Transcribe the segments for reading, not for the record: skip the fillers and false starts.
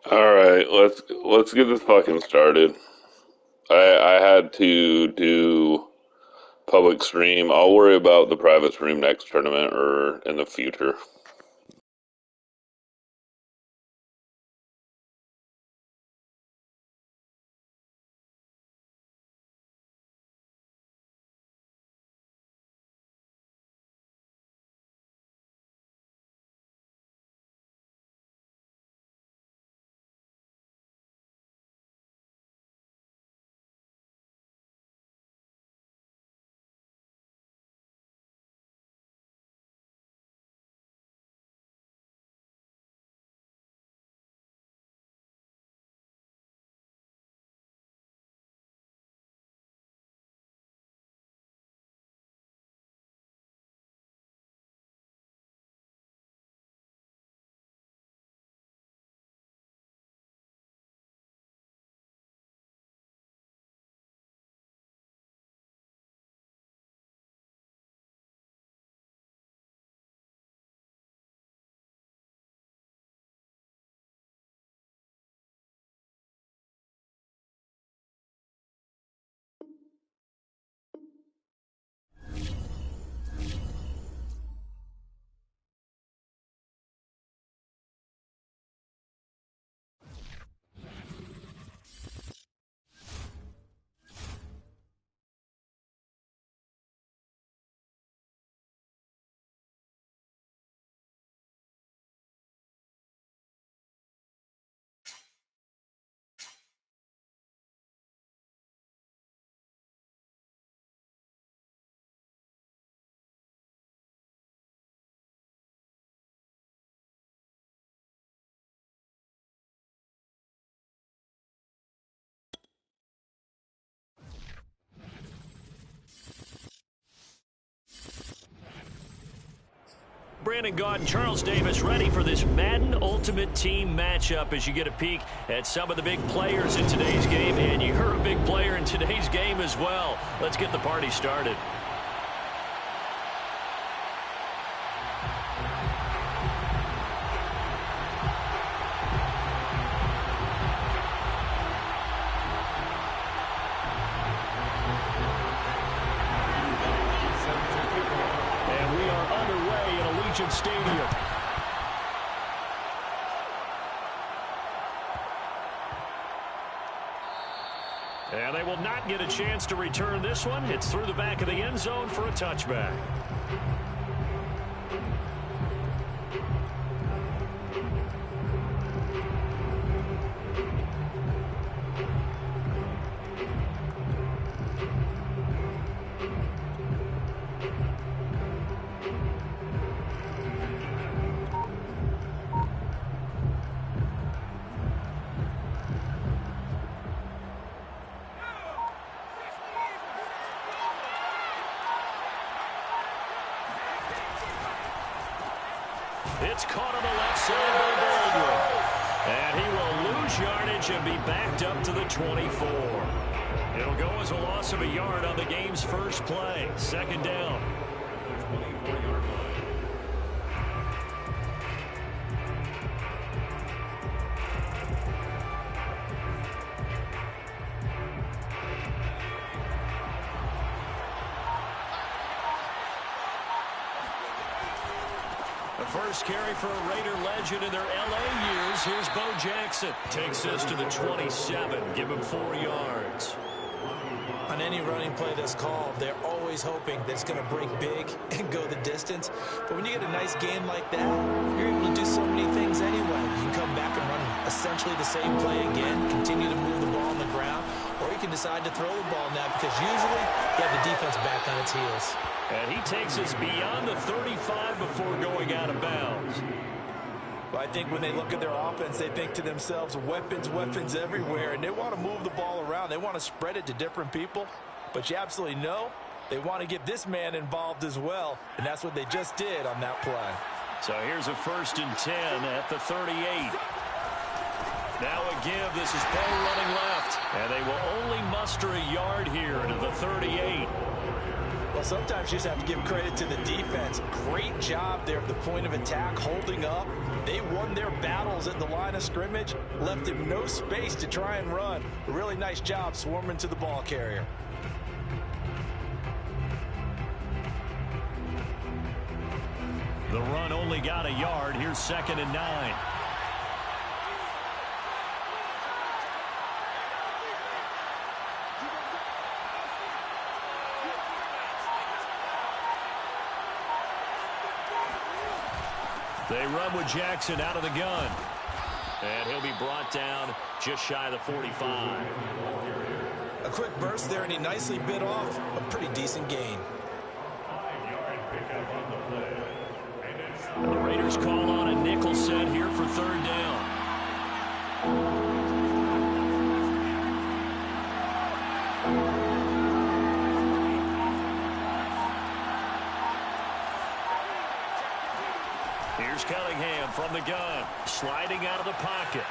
All right, let's get this fucking started. I had to do public stream. I'll worry about the private stream next tournament or in the future. Brandon Gaud and Charles Davis ready for this Madden Ultimate Team matchup as you get a peek at some of the big players in today's game. And you're a big player in today's game as well. Let's get the party started. Stadium. And they will not get a chance to return this one. It's through the back of the end zone for a touchback. It's caught on the left side by Baldwin. And he will lose yardage and be backed up to the 24. It'll go as a loss of a yard on the game's first play. Second down. First carry for a Raider legend in their L.A. years. Here's Bo Jackson. Takes this to the 27. Give him 4 yards. On any running play that's called, they're always hoping that it's going to break big and go the distance. But when you get a nice game like that, you're able to do so many things anyway. You can come back and run essentially the same play again, continue to move the ball on the ground, or you can decide to throw the ball now because usually you have the defense back on its heels. And he takes us beyond the 35 before going out of bounds. Well, I think when they look at their offense, they think to themselves, weapons, weapons everywhere, and they want to move the ball around. They want to spread it to different people, but you absolutely know they want to get this man involved as well, and that's what they just did on that play. So here's a 1st and 10 at the 38. Now a give. This is Bo running left, and they will only muster a yard here to the 38. Well, sometimes you just have to give credit to the defense. Great job there at the point of attack, holding up. They won their battles at the line of scrimmage, left him no space to try and run. A really nice job swarming to the ball carrier. The run only got a yard. Here's 2nd and 9. They run with Jackson out of the gun. And he'll be brought down just shy of the 45. A quick burst there, and he nicely bit off a pretty decent gain. The Raiders call on a nickel set here for 3rd down. Here's Cunningham from the gun, sliding out of the pocket.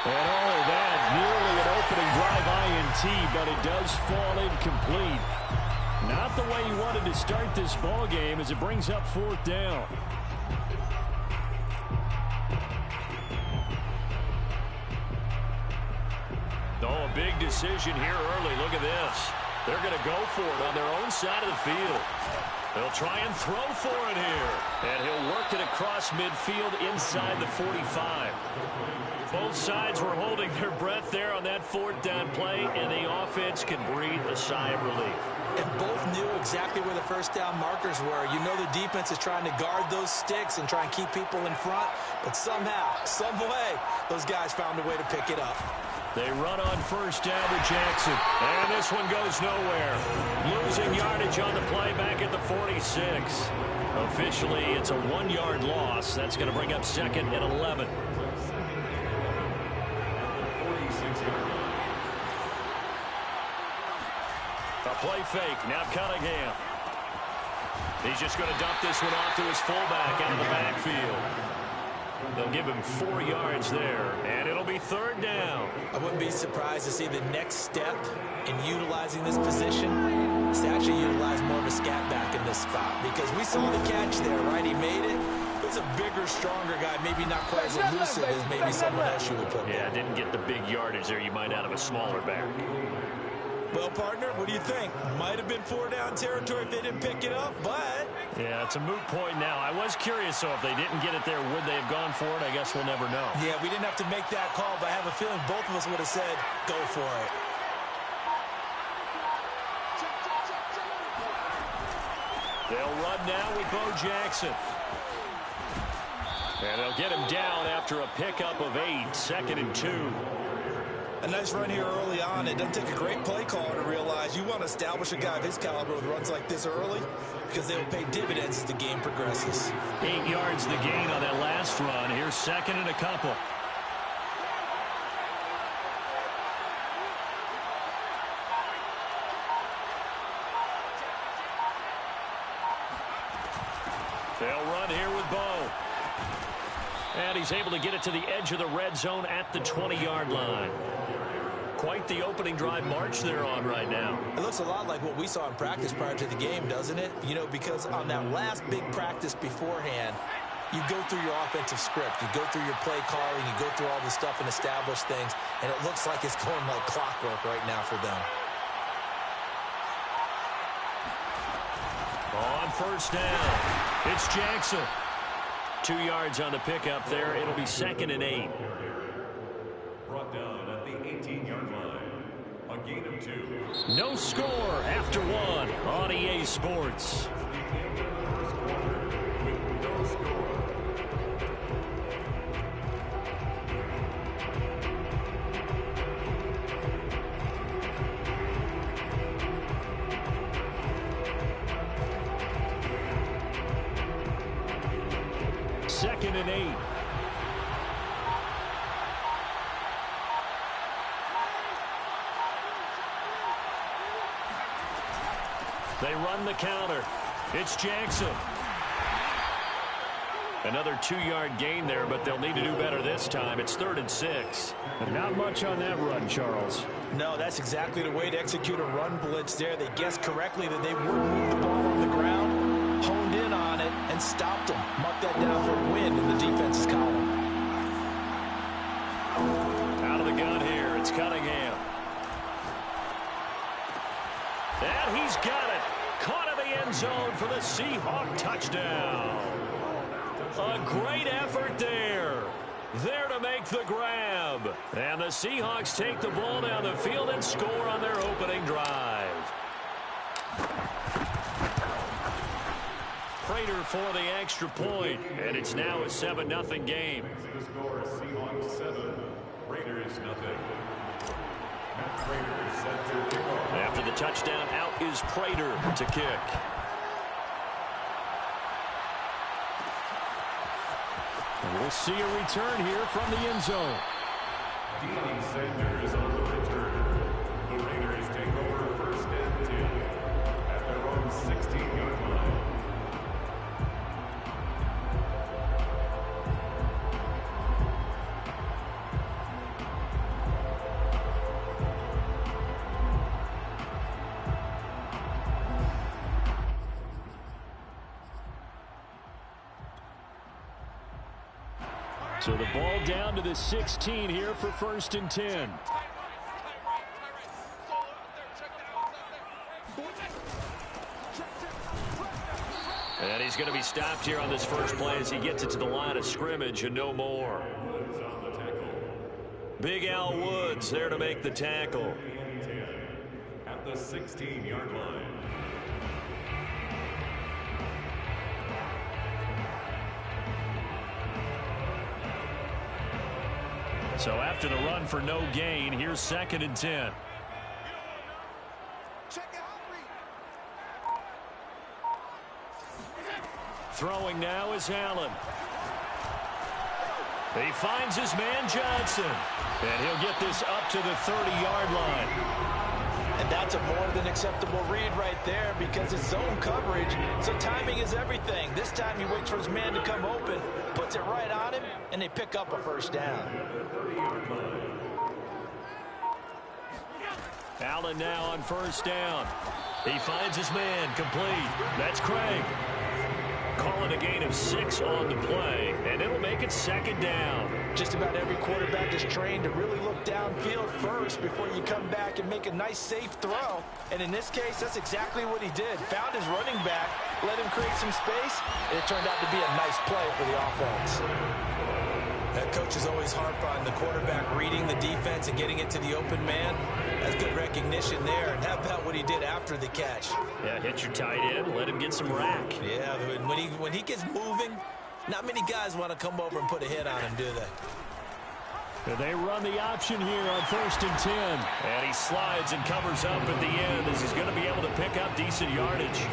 And that nearly an opening drive INT, but it does fall incomplete. Not the way he wanted to start this ball game as it brings up 4th down. Oh, a big decision here early. Look at this. They're going to go for it on their own side of the field. They'll try and throw for it here. And he'll work it across midfield inside the 45. Both sides were holding their breath there on that 4th down play, and the offense can breathe a sigh of relief. And both knew exactly where the 1st down markers were. You know the defense is trying to guard those sticks and try and keep people in front, but somehow, some way, those guys found a way to pick it up. They run on 1st down with Jackson, and this one goes nowhere. Losing yardage on the play back at the 46. Officially, it's a 1-yard loss. That's going to bring up 2nd and 11. Play fake. Now Cunningham. He's just going to dump this one off to his fullback out of the backfield. They'll give him 4 yards there, and it'll be 3rd down. I wouldn't be surprised to see the next step in utilizing this position is to actually utilize more of a scat back in this spot, because we saw the catch there, right? He made it. It was a bigger, stronger guy, maybe not quite as elusive as maybe someone else you would put there. Yeah, didn't get the big yardage there you might out of a smaller back. Well, partner, what do you think? Might have been 4 down territory if they didn't pick it up, but... Yeah, it's a moot point now. I was curious, so if they didn't get it there, would they have gone for it? I guess we'll never know. Yeah, we didn't have to make that call, but I have a feeling both of us would have said, go for it. They'll run now with Bo Jackson. And they'll get him down after a pickup of 8, 2nd and 2. A nice run here early on. It doesn't take a great play caller to realize you want to establish a guy of his caliber with runs like this early, because they will pay dividends as the game progresses. 8 yards the gain on that last run. Here's 2nd and a couple. They'll run here with Bo. And he's able to get it to the edge of the red zone at the 20-yard line. Quite the opening drive march they're on right now. It looks a lot like what we saw in practice prior to the game, doesn't it? You know, because on that last big practice beforehand, you go through your offensive script, you go through your play calling, you go through all the stuff and establish things, and it looks like it's going like clockwork right now for them. On 1st down, it's Jackson. 2 yards on the pickup there. It'll be 2nd and 8. Brought down at the 18-yard line. A gain of 2. No score after 1 on EA Sports. No score. Second and 8. They run the counter. It's Jackson. Another 2-yard gain there, but they'll need to do better this time. It's 3rd and 6. And not much on that run, Charles. No, that's exactly the way to execute a run blitz there. They guessed correctly that they would move the ball on the ground, honed in on it, and stopped them. Mark that down for a win in the defense's column. Out of the gun here, it's Cunningham. And he's got it. Caught in the end zone for the Seahawk touchdown. A great effort there. There to make the grab. And the Seahawks take the ball down the field and score on their opening drive. Prater for the extra point. And it's now a 7-0 game. The score is Seahawks 7, Raiders nothing. Matt Prater is set to kick off. After the touchdown, out is Prater to kick. And we'll see a return here from the end zone. Dean Sanders on the return. The Raiders take over 1st and 10 at their own 16-yard line. So the ball down to the 16 here for 1st and 10. And he's going to be stopped here on this first play as he gets it to the line of scrimmage and no more. Big Al Woods there to make the tackle. At the 16-yard line. So after the run for no gain, here's 2nd and 10. Throwing now is Allen. He finds his man Johnson. And he'll get this up to the 30-yard line. And that's a more than acceptable read right there because it's zone coverage, so timing is everything. This time he waits for his man to come open, puts it right on him, and they pick up a 1st down. Allen now on 1st down. He finds his man complete. That's Craig. Calling a gain of 6 on the play, and it'll make it 2nd down. Just about every quarterback is trained to really look downfield first before you come back and make a nice, safe throw. And in this case, that's exactly what he did. Found his running back, let him create some space, and it turned out to be a nice play for the offense. That coach is always harp on the quarterback reading the defense and getting it to the open man. That's good recognition there. And how about what he did after the catch? Yeah, hit your tight end, let him get some rack. Yeah, when he gets moving, not many guys want to come over and put a hit on him, do they? And they run the option here on 1st and 10. And he slides and covers up at the end as he's going to be able to pick up decent yardage.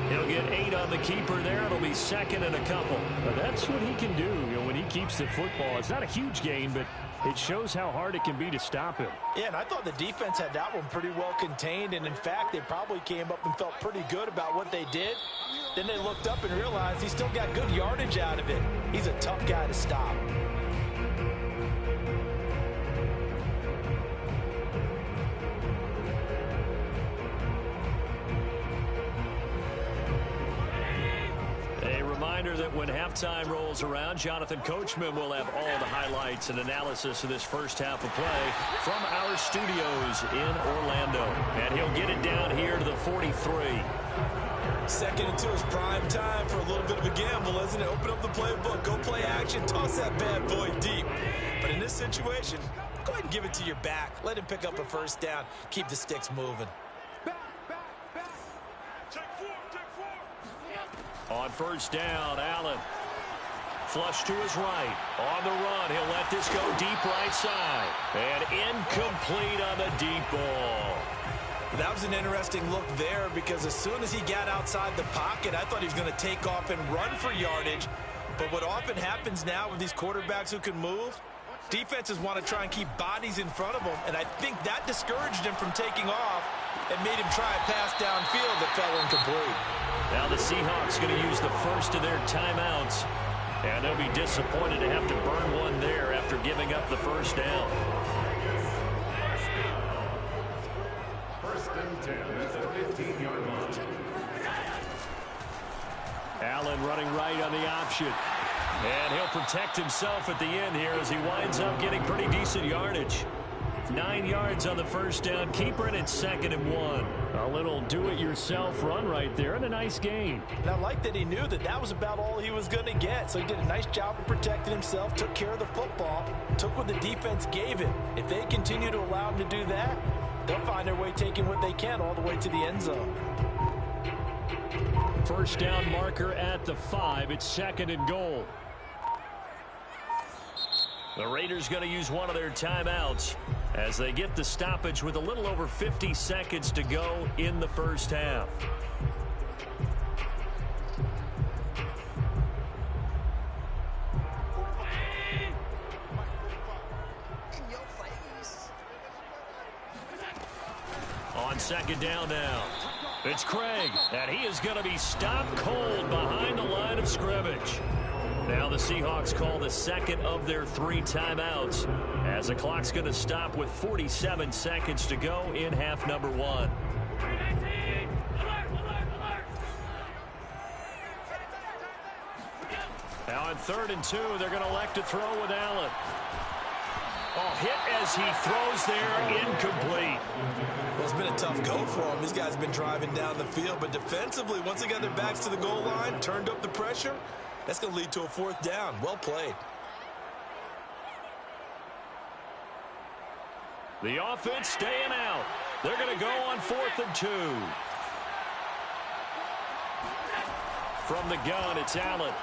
He'll get 8 on the keeper there. It'll be 2nd and a couple. Now that's what he can do, when he keeps the football. It's not a huge gain, but it shows how hard it can be to stop him. Yeah, and I thought the defense had that one pretty well contained, and in fact, they probably came up and felt pretty good about what they did. Then they looked up and realized he still got good yardage out of it. He's a tough guy to stop. Reminder that when halftime rolls around, Jonathan Coachman will have all the highlights and analysis of this first half of play from our studios in Orlando. And he'll get it down here to the 43. 2nd and 2 is prime time for a little bit of a gamble, isn't it? Open up the playbook, go play action, toss that bad boy deep. But in this situation, go ahead and give it to your back. Let him pick up a 1st down. Keep the sticks moving. On 1st down, Allen. Flush to his right. On the run, he'll let this go deep right side. And incomplete on the deep ball. That was an interesting look there because as soon as he got outside the pocket, I thought he was going to take off and run for yardage. But what often happens now with these quarterbacks who can move, defenses want to try and keep bodies in front of them. And I think that discouraged him from taking off and made him try a pass downfield that fell incomplete. Now the Seahawks going to use the first of their timeouts. And they'll be disappointed to have to burn one there after giving up the first down. First and 10 at the 15-yard line. Allen running right on the option. And he'll protect himself at the end here as he winds up getting pretty decent yardage. 9 yards on the first down. Keeper it at 2nd and 1. A little do-it-yourself run right there and a nice gain. And I like that he knew that that was about all he was going to get. So he did a nice job of protecting himself, took care of the football, took what the defense gave him. If they continue to allow him to do that, they'll find their way taking what they can all the way to the end zone. First down marker at the 5. It's 2nd and goal. The Raiders going to use one of their timeouts as they get the stoppage with a little over 50 seconds to go in the first half. On 2nd down now, it's Craig, and he is going to be stopped cold behind the line of scrimmage. Now the Seahawks call the 2nd of their 3 timeouts as the clock's going to stop with 47 seconds to go in half number 1. Now on 3rd and 2, they're going to elect to throw with Allen. Oh, hit as he throws there, incomplete. Well, it's been a tough go for them. These guys have been driving down the field, but defensively, once they got their backs to the goal line, turned up the pressure, that's going to lead to a 4th down. Well played. The offense staying out. They're going to go on 4th and 2. From the gun, it's Allen.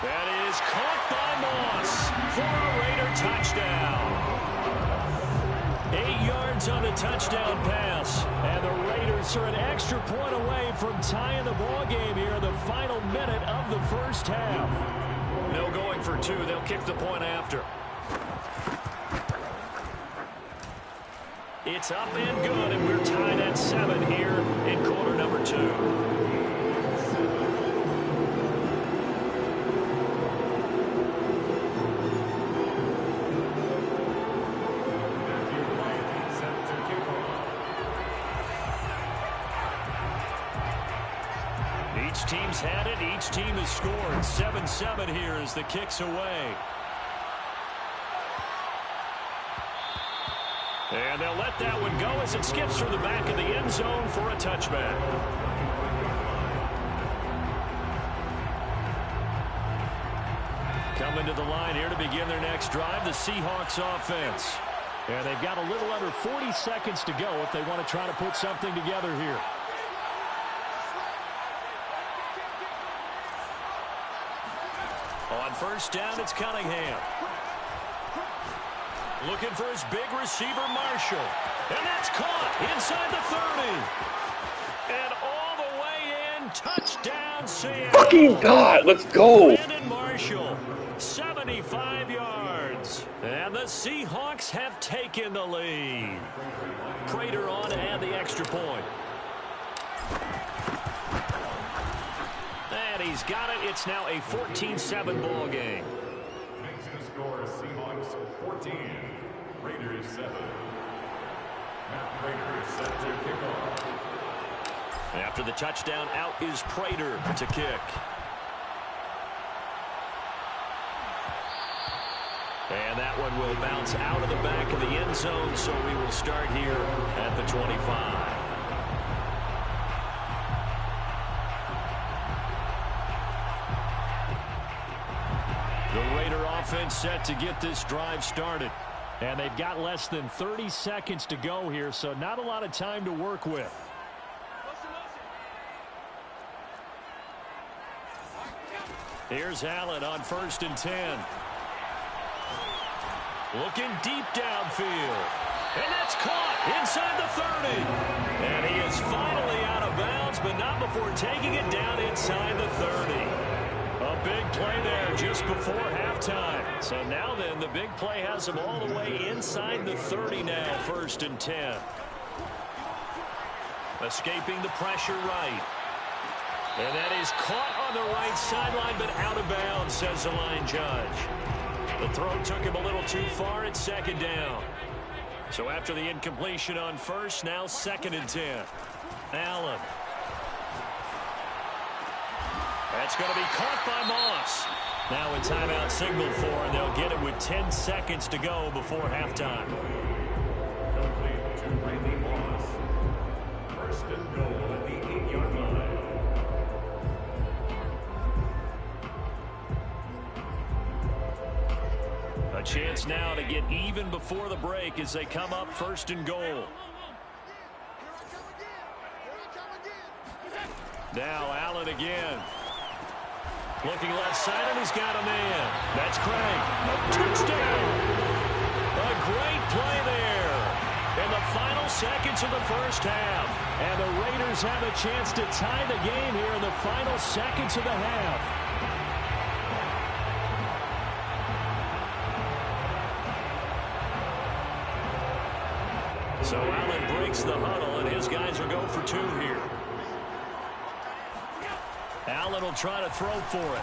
That is caught by Moss for a Raider touchdown. 8 yards on the touchdown pass. And the Raiders are an extra point away from tying the ball game here in the final minute of the first half. No going for 2. They'll kick the point after. It's up and good, and we're tied at 7 here in quarter number 2. Each team's had it. Each team has scored. 7-7 here as the kick's away. And they'll let that one go as it skips through the back of the end zone for a touchback. Coming to the line here to begin their next drive, the Seahawks offense. And they've got a little under 40 seconds to go if they want to try to put something together here. On first down, it's Cunningham. Looking for his big receiver, Marshall. And that's caught inside the 30. And all the way in, touchdown, Seattle. Fucking God, let's go. Brandon Marshall, 75 yards. And the Seahawks have taken the lead. Prater on to add the extra point. And he's got it. It's now a 14-7 ball game. Makes the score Seahawks 14, Raiders 7. Matt Prater set to kick off. After the touchdown, out is Prater to kick. And that one will bounce out of the back of the end zone, so we will start here at the 25. The Raider offense set to get this drive started. And they've got less than 30 seconds to go here, so not a lot of time to work with. Here's Allen on 1st and 10. Looking deep downfield. And that's caught inside the 30. And he is finally out of bounds, but not before taking it down inside the 30. A big play there just before halftime. So now then, the big play has him all the way inside the 30 now, 1st and 10. Escaping the pressure right. And that is caught on the right sideline, but out of bounds, says the line judge. The throw took him a little too far at second down. So after the incompletion on first, now 2nd and 10. Allen. That's going to be caught by Moss. Now a timeout signaled for, and they'll get it with 10 seconds to go before halftime. Complete to Randy Moss. 1st and goal at the 8-yard line. A chance now to get even before the break as they come up 1st and goal. Now Allen again. Looking left side, and he's got a man. That's Craig. A touchdown. A great play there in the final seconds of the first half. And the Raiders have a chance to tie the game here in the final seconds of the half. So Allen breaks the huddle, and his guys will go for 2 here. Allen will try to throw for it.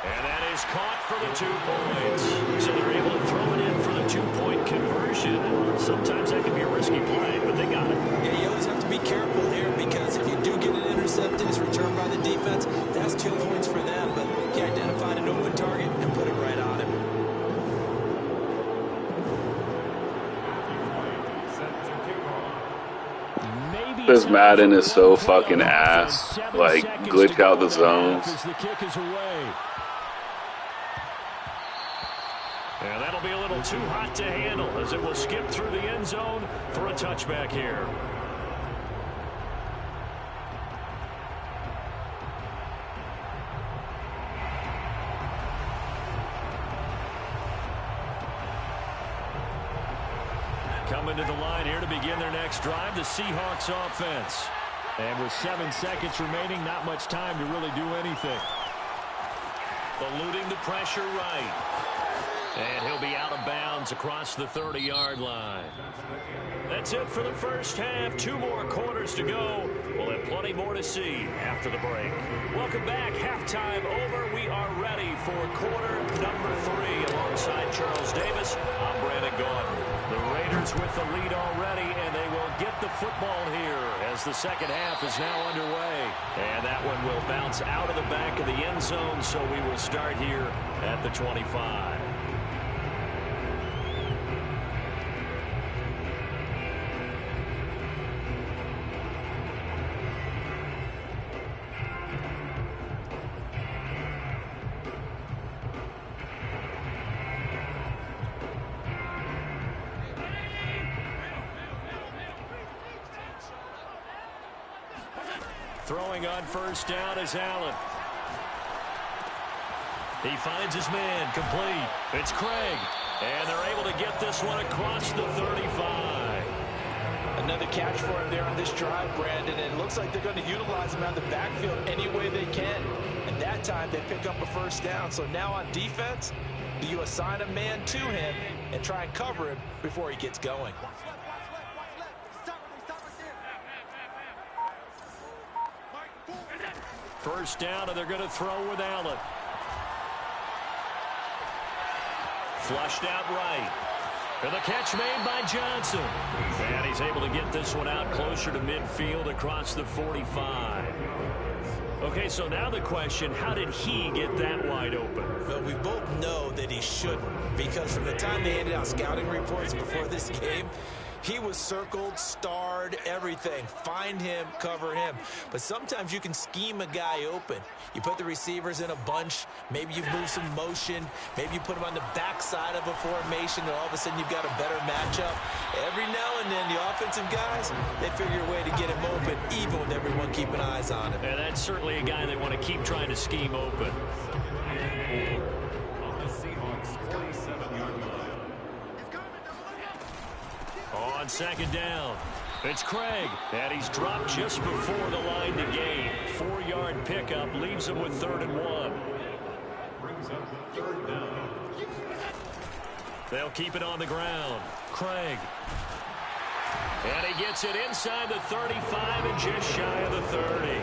And that is caught for the 2 points. So they're able to throw it in for the 2-point conversion. Sometimes that can be a risky play, but they got it. Yeah, you always have to be careful here because if you do get it intercepted, it's returned by the defense. That's 2 points for them, but he identified an open target and put it right on him. This Madden is so fucking ass. Like, glitch out the zones. And that'll be a little too hot to handle as it will skip through the end zone for a touchback here. Coming to the line here to begin their next drive, the Seahawks offense. And with 7 seconds remaining, not much time to really do anything. Eluding the pressure right. And he'll be out of bounds across the 30-yard line. That's it for the first half. 2 more quarters to go. We'll have plenty more to see after the break. Welcome back. Halftime over. We are ready for quarter number 3. Alongside Charles Davis, I'm Brandon Gordon. The Raiders with the lead already, and they will get the football here as the second half is now underway. And that one will bounce out of the back of the end zone, so we will start here at the 25. Throwing on first down is Allen. He finds his man, complete. It's Craig. And they're able to get this one across the 35. Another catch for him there on this drive, Brandon. And it looks like they're going to utilize him out the backfield any way they can. And that time they pick up a first down. So now on defense, do you assign a man to him and try and cover him before he gets going? First down, and they're going to throw with Allen. Flushed out right. And the catch made by Johnson. And he's able to get this one out closer to midfield across the 45. Okay, so now the question, how did he get that wide open? Well, we both know that he shouldn't, because from the time they handed out scouting reports before this game, he was circled, starred, everything. Find him, cover him. But sometimes you can scheme a guy open. You put the receivers in a bunch. Maybe you move some motion. Maybe you put him on the backside of a formation, and all of a sudden you've got a better matchup. Every now and then, the offensive guys, they figure a way to get him open, even with everyone keeping eyes on him. And that's certainly a guy they want to keep trying to scheme open. On the Seahawks 47-yard line. On second down, it's Craig, and he's dropped just before the line to gain. 4-yard pickup leaves him with 3rd and 1. Brings up the 3rd down. They'll keep it on the ground. Craig. And he gets it inside the 35 and just shy of the 30.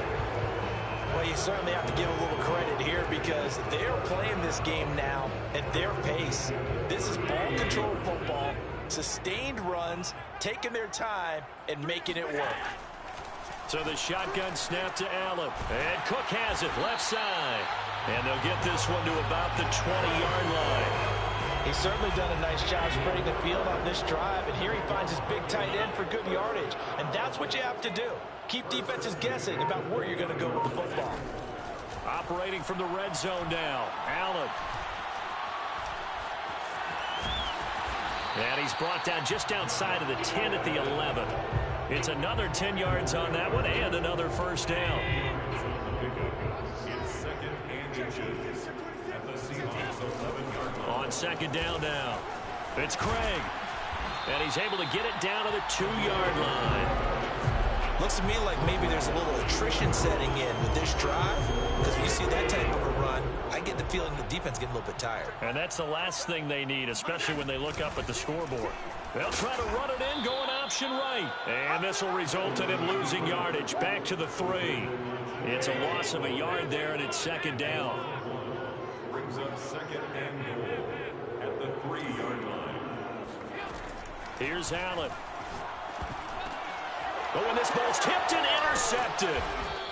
Well, you certainly have to give a little credit here because they're playing this game now at their pace. This is ball control football, sustained runs, taking their time, and making it work. So the shotgun snap to Allen. And Cook has it left side. And they'll get this one to about the 20-yard line. He's certainly done a nice job spreading the field on this drive, and here he finds his big tight end for good yardage. And that's what you have to do. Keep defenses guessing about where you're going to go with the football. Operating from the red zone now. Allen. And he's brought down just outside of the 10 at the 11. It's another 10 yards on that one and another first down. It's second and inches at the Seahawks 11-yard line. On second down now. It's Craig. And he's able to get it down to the 2-yard line. Looks to me like maybe there's a little attrition setting in with this drive, because when you see that type of a run, I get the feeling the defense getting a little bit tired. And that's the last thing they need, especially when they look up at the scoreboard. They'll try to run it in, going option right. And this will result in him losing yardage back to the 3. It's a loss of a yard there, and it's second down. Brings up second and goal at the 3-yard line. Here's Allen. Oh, and this ball's tipped and intercepted.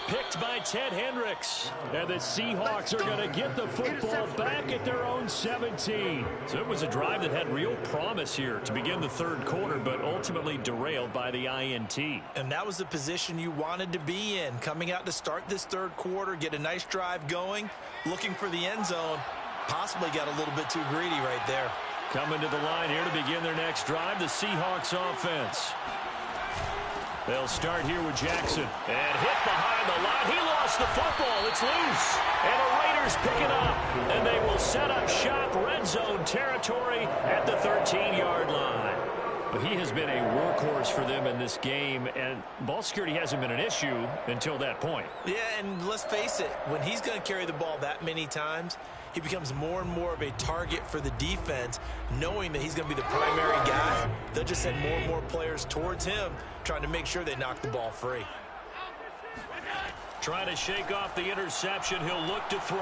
Picked by Ted Hendricks. And the Seahawks are going to get the football back at their own 17. So it was a drive that had real promise here to begin the third quarter, but ultimately derailed by the INT. And that was the position you wanted to be in. Coming out to start this third quarter, get a nice drive going, looking for the end zone. Possibly got a little bit too greedy right there. Coming to the line here to begin their next drive, the Seahawks offense. They'll start here with Jackson. And hit behind the line. He lost the football. It's loose. And the Raiders pick it up. And they will set up shop red zone territory at the 13-yard line. But he has been a workhorse for them in this game, and ball security hasn't been an issue until that point. Yeah, and let's face it, when he's going to carry the ball that many times, he becomes more and more of a target for the defense, knowing that he's going to be the primary guy. They'll just send more and more players towards him, trying to make sure they knock the ball free. Trying to shake off the interception. He'll look to throw.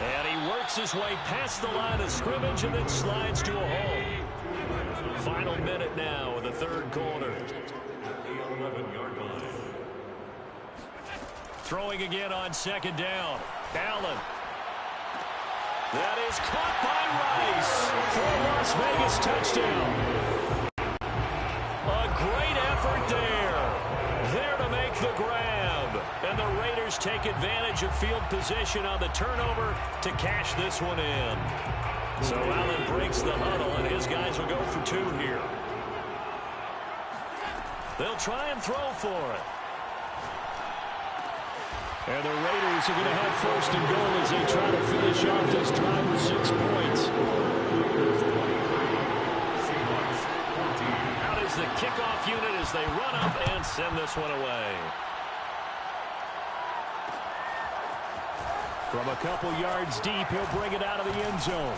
And he works his way past the line of scrimmage and then slides to a hole. Final minute now in the third quarter. The 11-yard line. Throwing again on second down. Allen. That is caught by Rice for a Las Vegas touchdown. A great effort there. There to make the grab. And the Raiders take advantage of field position on the turnover to cash this one in. So Allen breaks the huddle, and his guys will go for 2 here. They'll try and throw for it. And the Raiders are going to have first and goal as they try to finish off this drive with 6 points. Out is the kickoff unit as they run up and send this one away. From a couple yards deep, he'll bring it out of the end zone.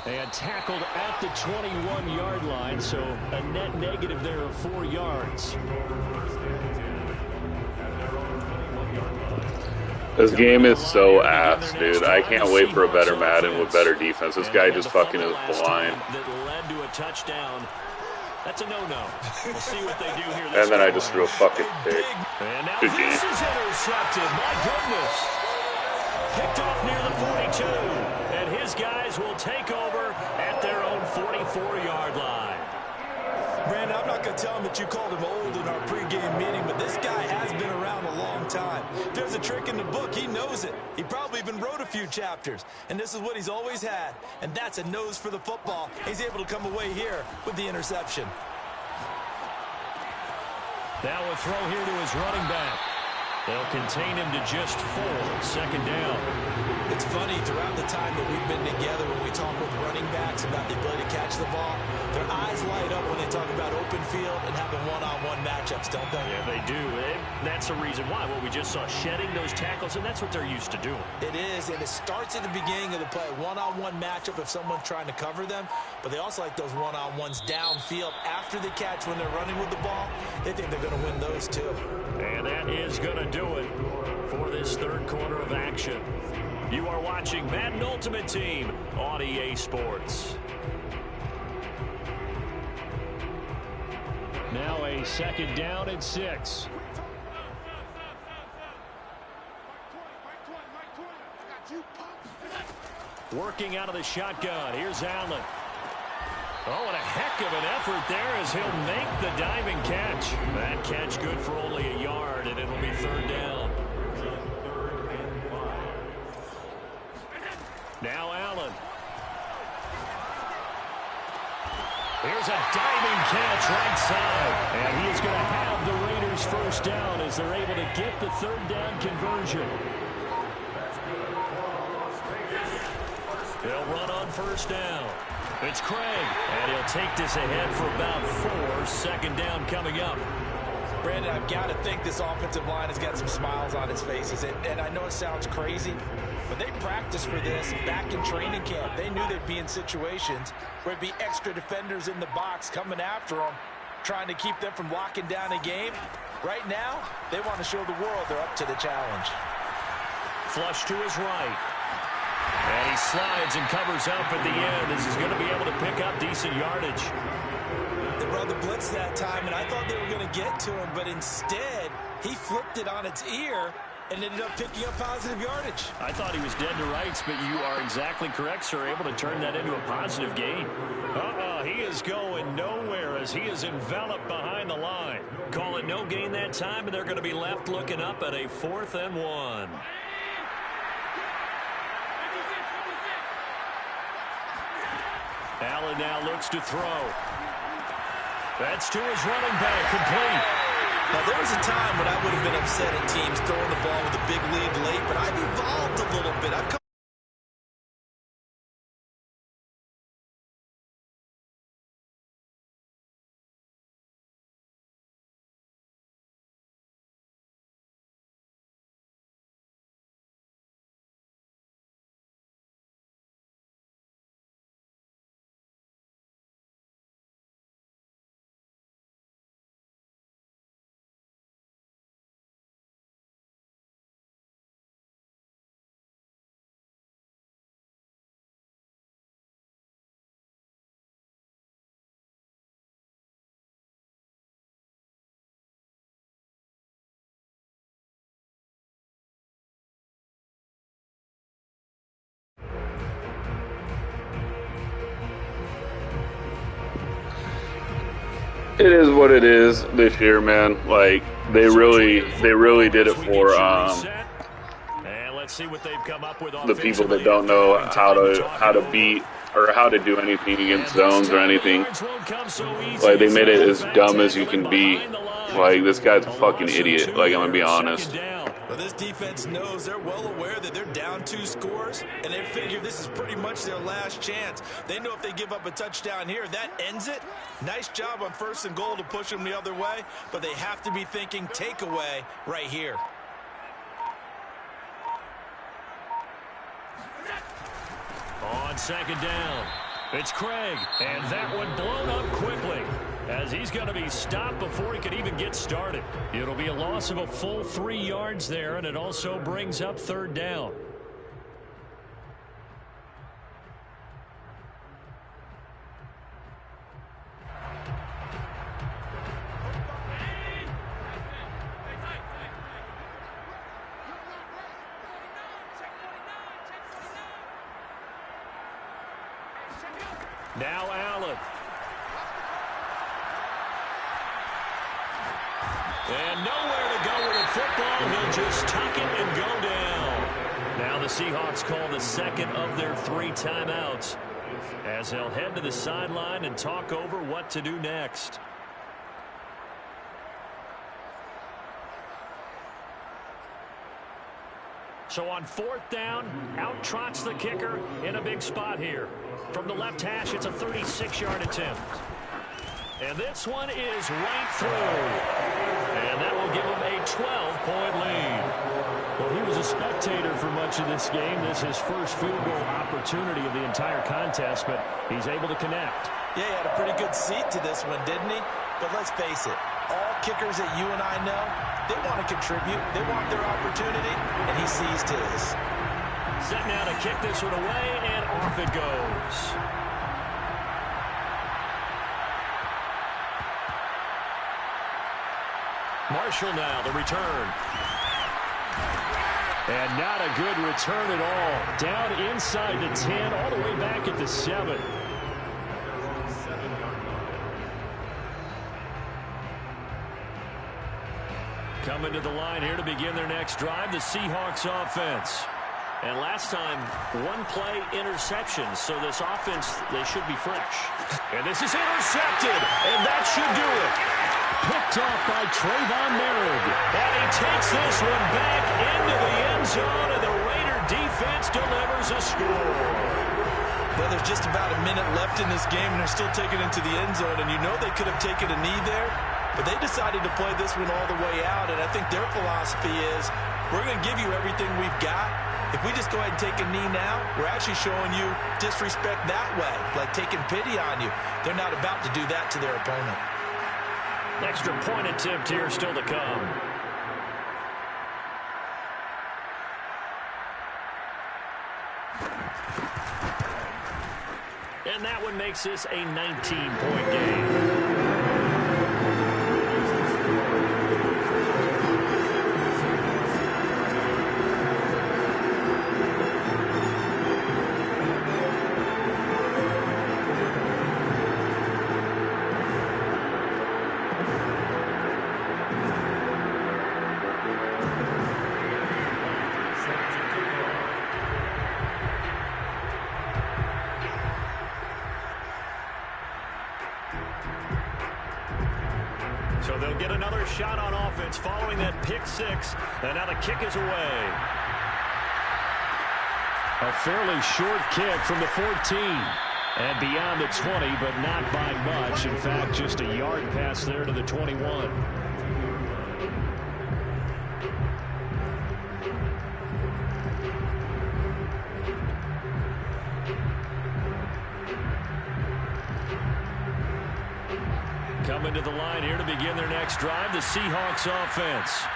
And tackled at the 21-yard line, so a net negative there of 4 yards. This game is so ass, dude. I can't wait for a better Madden with better defense. This guy just fucking is blind. That led to a touchdown. That's a no-no. We'll see what they do here. And then I just threw a fucking pick. And now Good this game. is intercepted. My goodness. Picked off near the 42. And his guys will take over at their own 44-yard line. Brandon, I'm not going to tell him that you called him old in our pregame meeting, but this guy has been around a long time. If there's a trick in the book, he knows it. He probably even wrote a few chapters, and this is what he's always had, and that's a nose for the football. He's able to come away here with the interception. Now a throw here to his running back. They'll contain him to just 4. Second down. It's funny, throughout the time that we've been together, when we talk with running backs about the ability to catch the ball, their eyes light up when they talk about open field and having one-on-one matchups, don't they? Yeah, they do. And that's the reason why. Well, we just saw shedding those tackles, and that's what they're used to doing. It is, and it starts at the beginning of the play. One-on-one matchup if someone's trying to cover them, but they also like those one-on-ones downfield after the catch when they're running with the ball. They think they're going to win those too. And that is going to do it for this third quarter of action. You are watching Madden Ultimate Team on EA Sports. Now a second down and 6. Working out of the shotgun. Here's Allen. Oh, and a heck of an effort there as he'll make the diving catch. That catch good for only a yard, and it'll be third down. Now Allen. Here's a diving catch right side. And he is going to have the Raiders first down as they're able to get the third down conversion. They'll run on first down. It's Craig, and he'll take this ahead for about 4. Second down coming up. Brandon, I've got to think this offensive line has got some smiles on its faces. And I know it sounds crazy, but they practiced for this back in training camp. They knew they'd be in situations where it'd be extra defenders in the box coming after them, trying to keep them from locking down a game. Right now, they want to show the world they're up to the challenge. Flush to his right. And he slides and covers up at the end as he's going to be able to pick up decent yardage. They brought the blitz that time, and I thought they were going to get to him, but instead, he flipped it on its ear and ended up picking up positive yardage. I thought he was dead to rights, but you are exactly correct, sir, able to turn that into a positive gain. He is going nowhere as he is enveloped behind the line. Call it no gain that time, and they're going to be left looking up at a 4th and 1. Allen now looks to throw. That's to his running back, complete. Now, there was a time when I would have been upset at teams throwing the ball with a big lead late, but I've evolved a little bit. I've come It is what it is this year, man. Like they really did it for and let's see what they've come up with the people that don't know how to beat or how to do anything against zones or anything. Like they made it as dumb as you can be. Like this guy's a fucking idiot. Like I'm gonna be honest. Well, this defense knows they're well aware that they're down 2 scores, and they figure this is pretty much their last chance. They know if they give up a touchdown here, that ends it. Nice job on 1st and goal to push them the other way, but they have to be thinking takeaway right here. On second down, it's Craig, and that one blown up quickly, as he's going to be stopped before he could even get started. It'll be a loss of a full 3 yards there, and it also brings up third down. Now Allen. And nowhere to go with the football. He'll just tuck it and go down. Now the Seahawks call the second of their 3 timeouts as they'll head to the sideline and talk over what to do next. So on 4th down, out trots the kicker in a big spot here. From the left hash, it's a 36-yard attempt. And this one is right through. And that will give him a 12-point lead. Well, he was a spectator for much of this game. This is his first field goal opportunity of the entire contest, but he's able to connect. Yeah, he had a pretty good seat to this one, didn't he? But let's face it, all Kickers that you and I know, they want to contribute. They want their opportunity, and he seized his. Set now to kick this one away, and off it goes. Marshall now, the return. And not a good return at all. Down inside the 10, all the way back at the 7. Coming to the line here to begin their next drive, the Seahawks offense. And last time, one play interception, so this offense, they should be fresh. And this is intercepted, and that should do it. Picked off by Trayvon Merritt. And he takes this one back into the end zone, and the Raider defense delivers a score. Well, there's just about a minute left in this game, and they're still taking it to the end zone, and you know they could have taken a knee there, but they decided to play this one all the way out, and I think their philosophy is, we're going to give you everything we've got. If we just go ahead and take a knee now, we're actually showing you disrespect that way, like taking pity on you. They're not about to do that to their opponent. Extra point attempt here still to come. And that one makes this a 19-point game. So they'll get another shot on offense following that pick six. And now the kick is away. A fairly short kick from the 14. And beyond the 20, but not by much. In fact, just a yard pass there to the 21. Coming to the line here to begin their next drive, the Seahawks offense.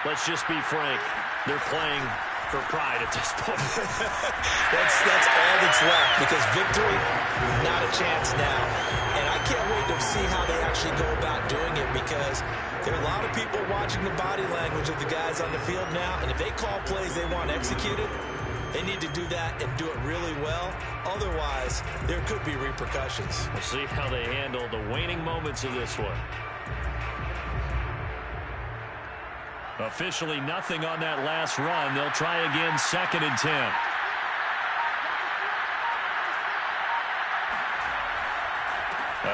Let's just be frank. They're playing for pride at this point. That's all that's left, because victory, not a chance now. And I can't wait to see how they actually go about doing it, because there are a lot of people watching the body language of the guys on the field now, and if they call plays they want executed, they need to do that and do it really well. Otherwise, there could be repercussions. We'll see how they handle the waning moments of this one. Officially nothing on that last run. They'll try again, 2nd and 10.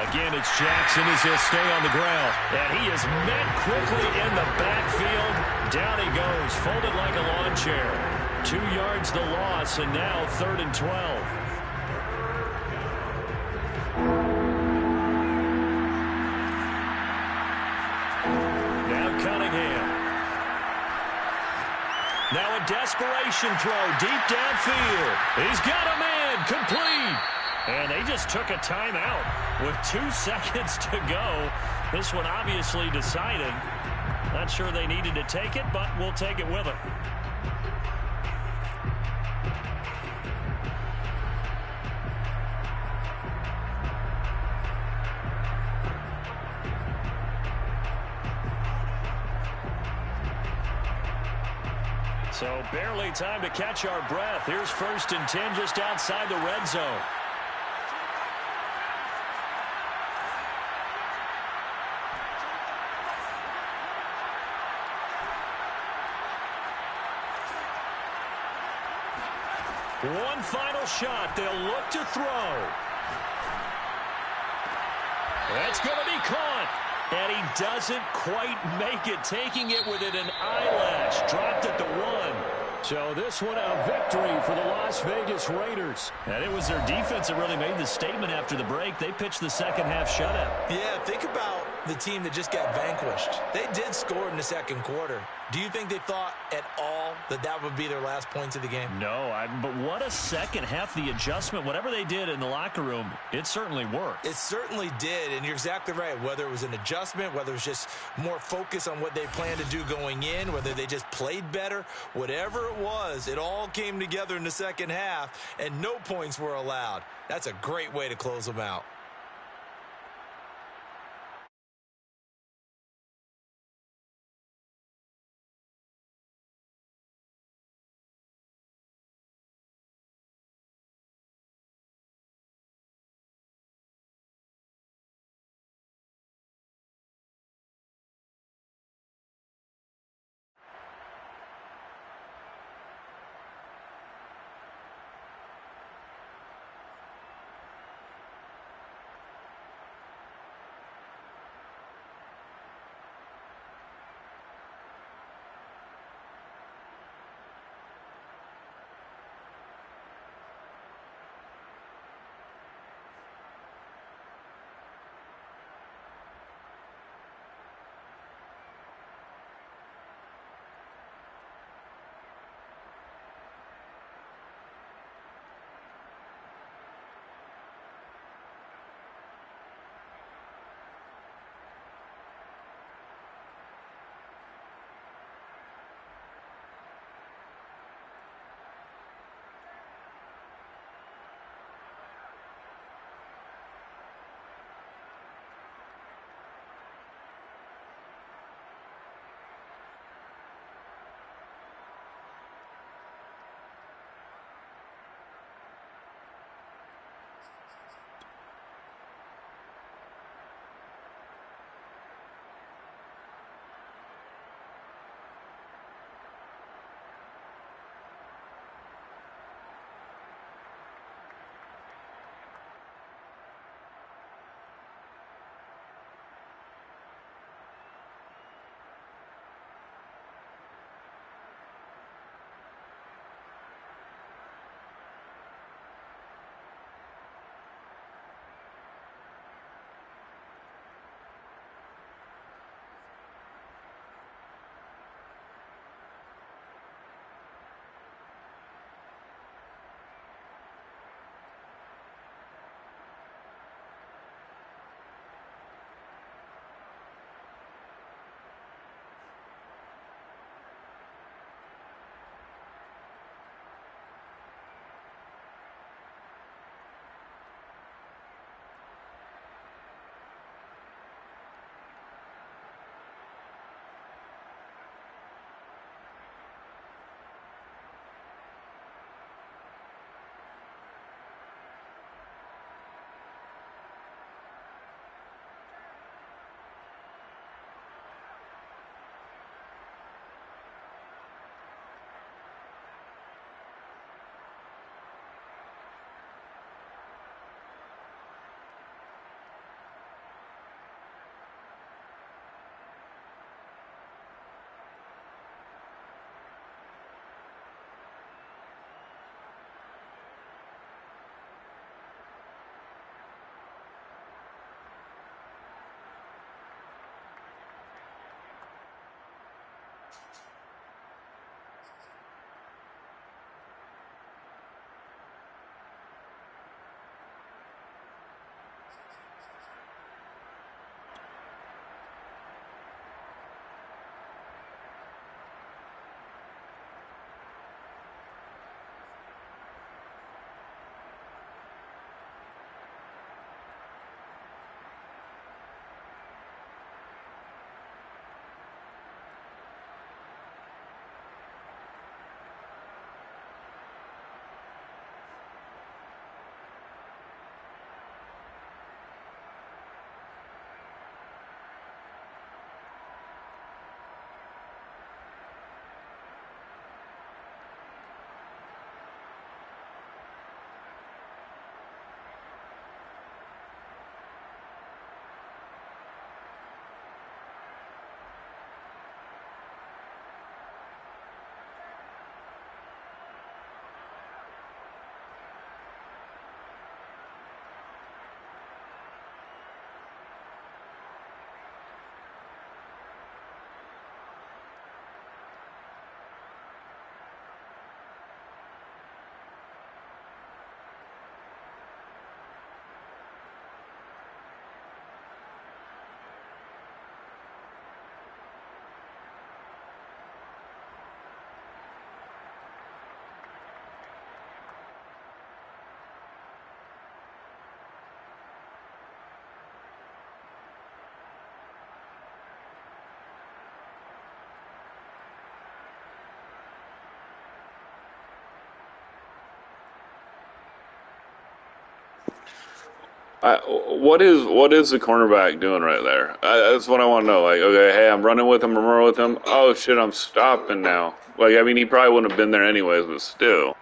Again, it's Jackson as he'll stay on the ground. And he is met quickly in the backfield. Down he goes, folded like a lawn chair. 2 yards the loss, and now 3rd and 12. Now Cunningham. Now a desperation throw deep downfield. He's got a man, complete. And they just took a timeout with 2 seconds to go. This one obviously decided. Not sure they needed to take it, but we'll take it with them. So barely time to catch our breath. Here's 1st and 10 just outside the red zone. One final shot. They'll look to throw. That's going to be caught. And he doesn't quite make it, taking it within an eyelash. Dropped at the 1. So this one a victory for the Las Vegas Raiders. And it was their defense that really made the statement after the break. They pitched the second half shutout. Yeah, think about the team that just got vanquished. They did score in the second quarter. Do you think they thought at all that that would be their last points of the game? No, but what a second half, the adjustment, whatever they did in the locker room, it certainly worked. It certainly did, and you're exactly right. Whether it was an adjustment, whether it was just more focus on what they planned to do going in, whether they just played better, whatever it was, it all came together in the second half, and no points were allowed. That's a great way to close them out. What is the cornerback doing right there? That's what I want to know. Like, okay, hey, I'm running with him. I'm running with him. Oh shit, I'm stopping now. Like, I mean, he probably wouldn't have been there anyways, but still.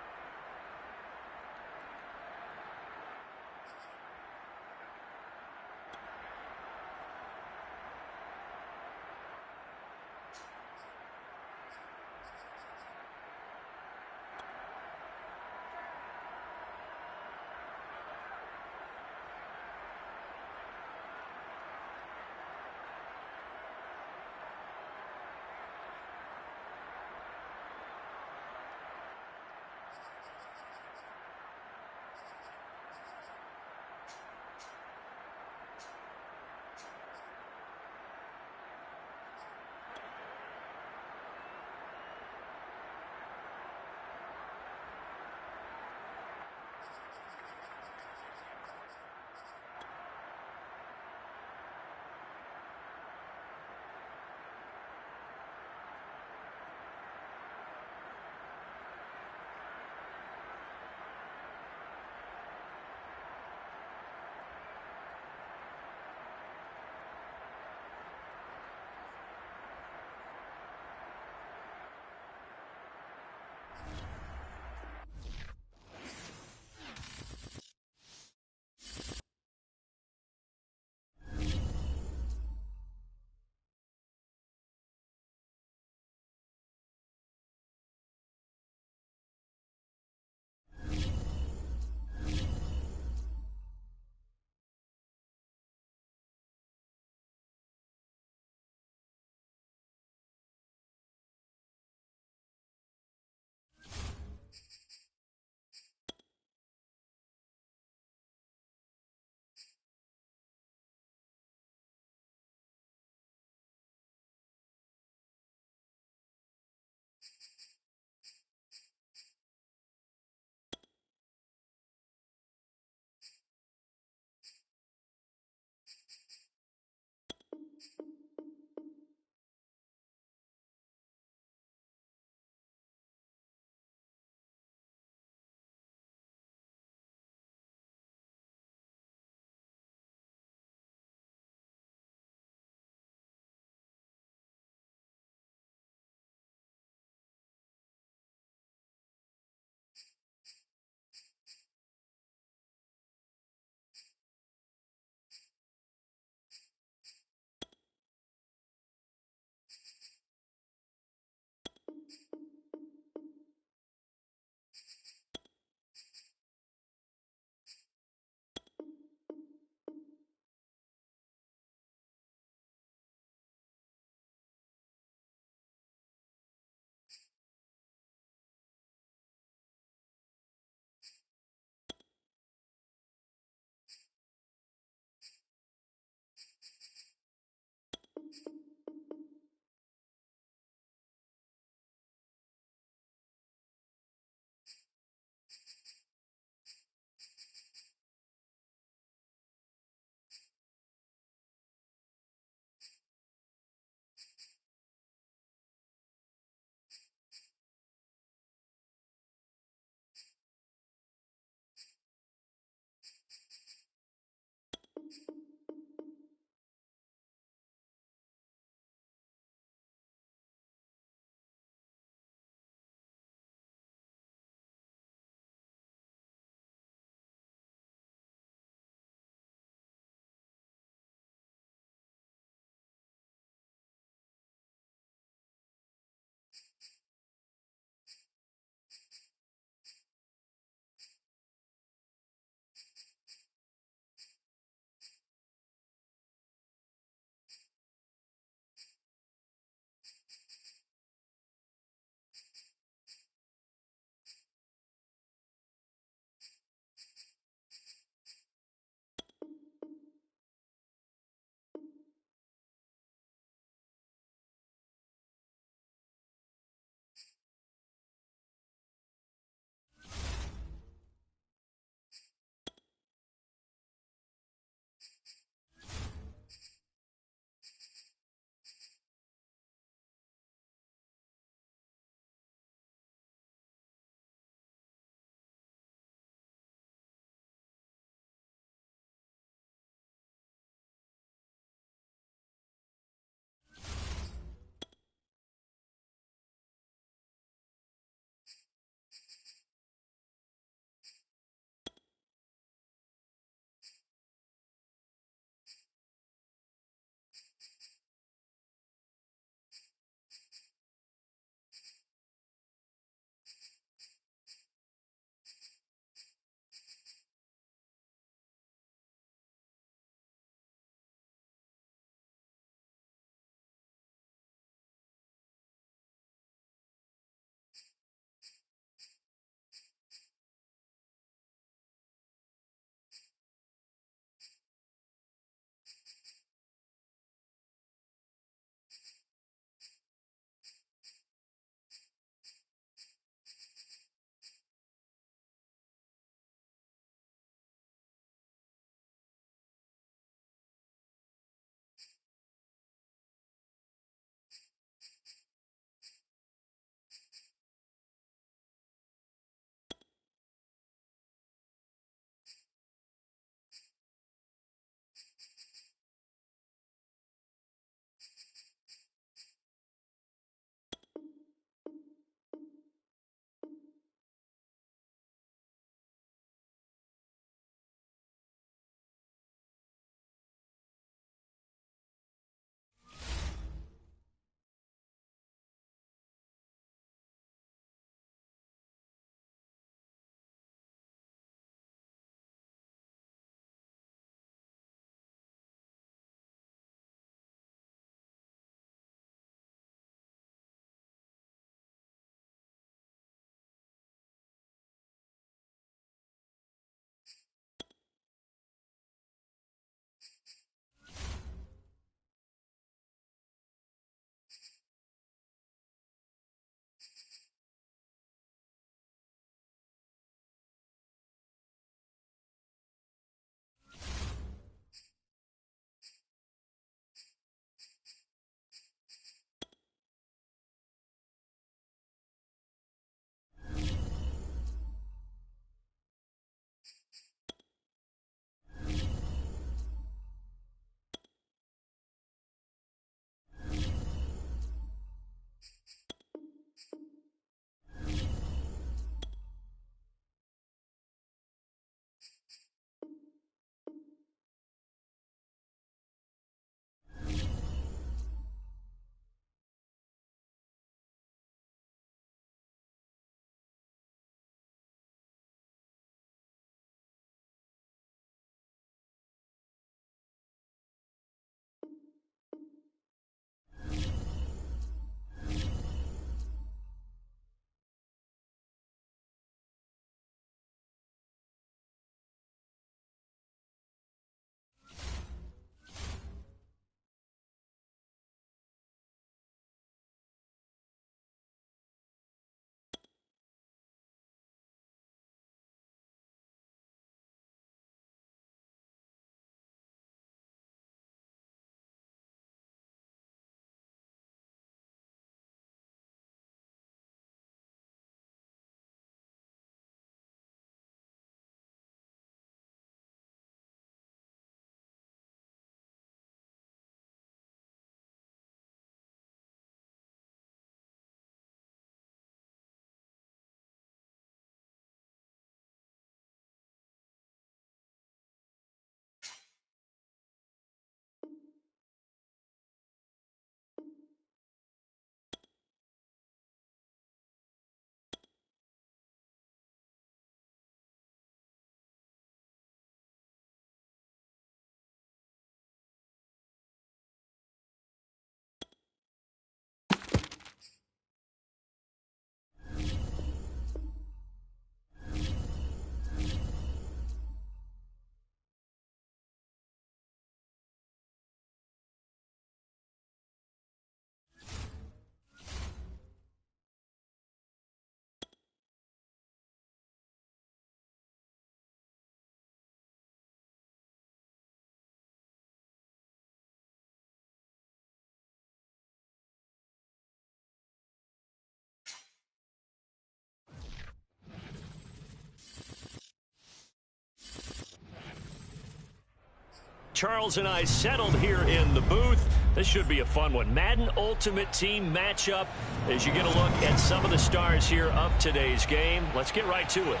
Charles and I settled here in the booth. This should be a fun one. Madden Ultimate Team matchup as you get a look at some of the stars here of today's game. Let's get right to it.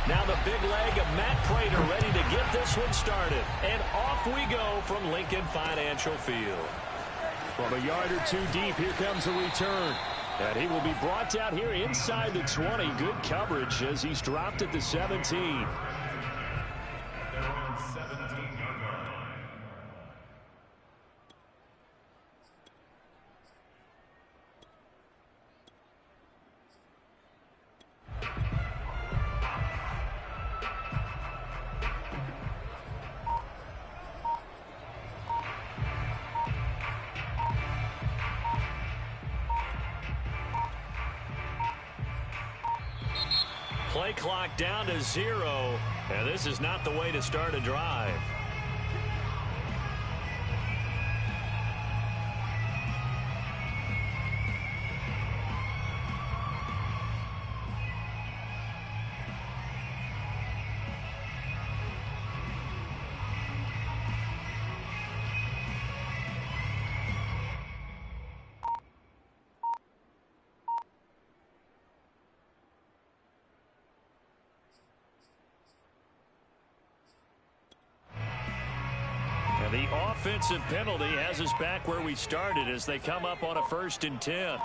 Now the big leg of Matt Prater ready to get this one started. And off we go from Lincoln Financial Field. From a yard or two deep, here comes a return. And he will be brought down here inside the 20. Good coverage as he's dropped at the 17. Play clock down to 0, and this is not the way to start a drive. The offensive penalty has us back where we started as they come up on a 1st and 10.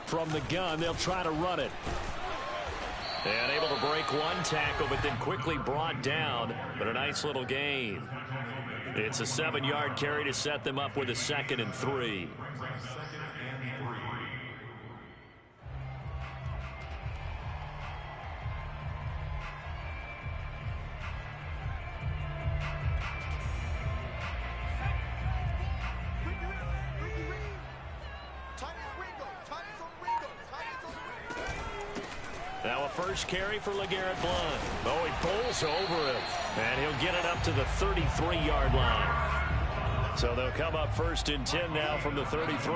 From the gun, they'll try to run it. And able to break one tackle, but then quickly brought down. But a nice little gain. It's a 7-yard carry to set them up with a 2nd and 3. Now a first carry for LeGarrette Blount. Oh, he pulls over it. And he'll get it up to the 33-yard line. So they'll come up 1st and 10 now from the 33.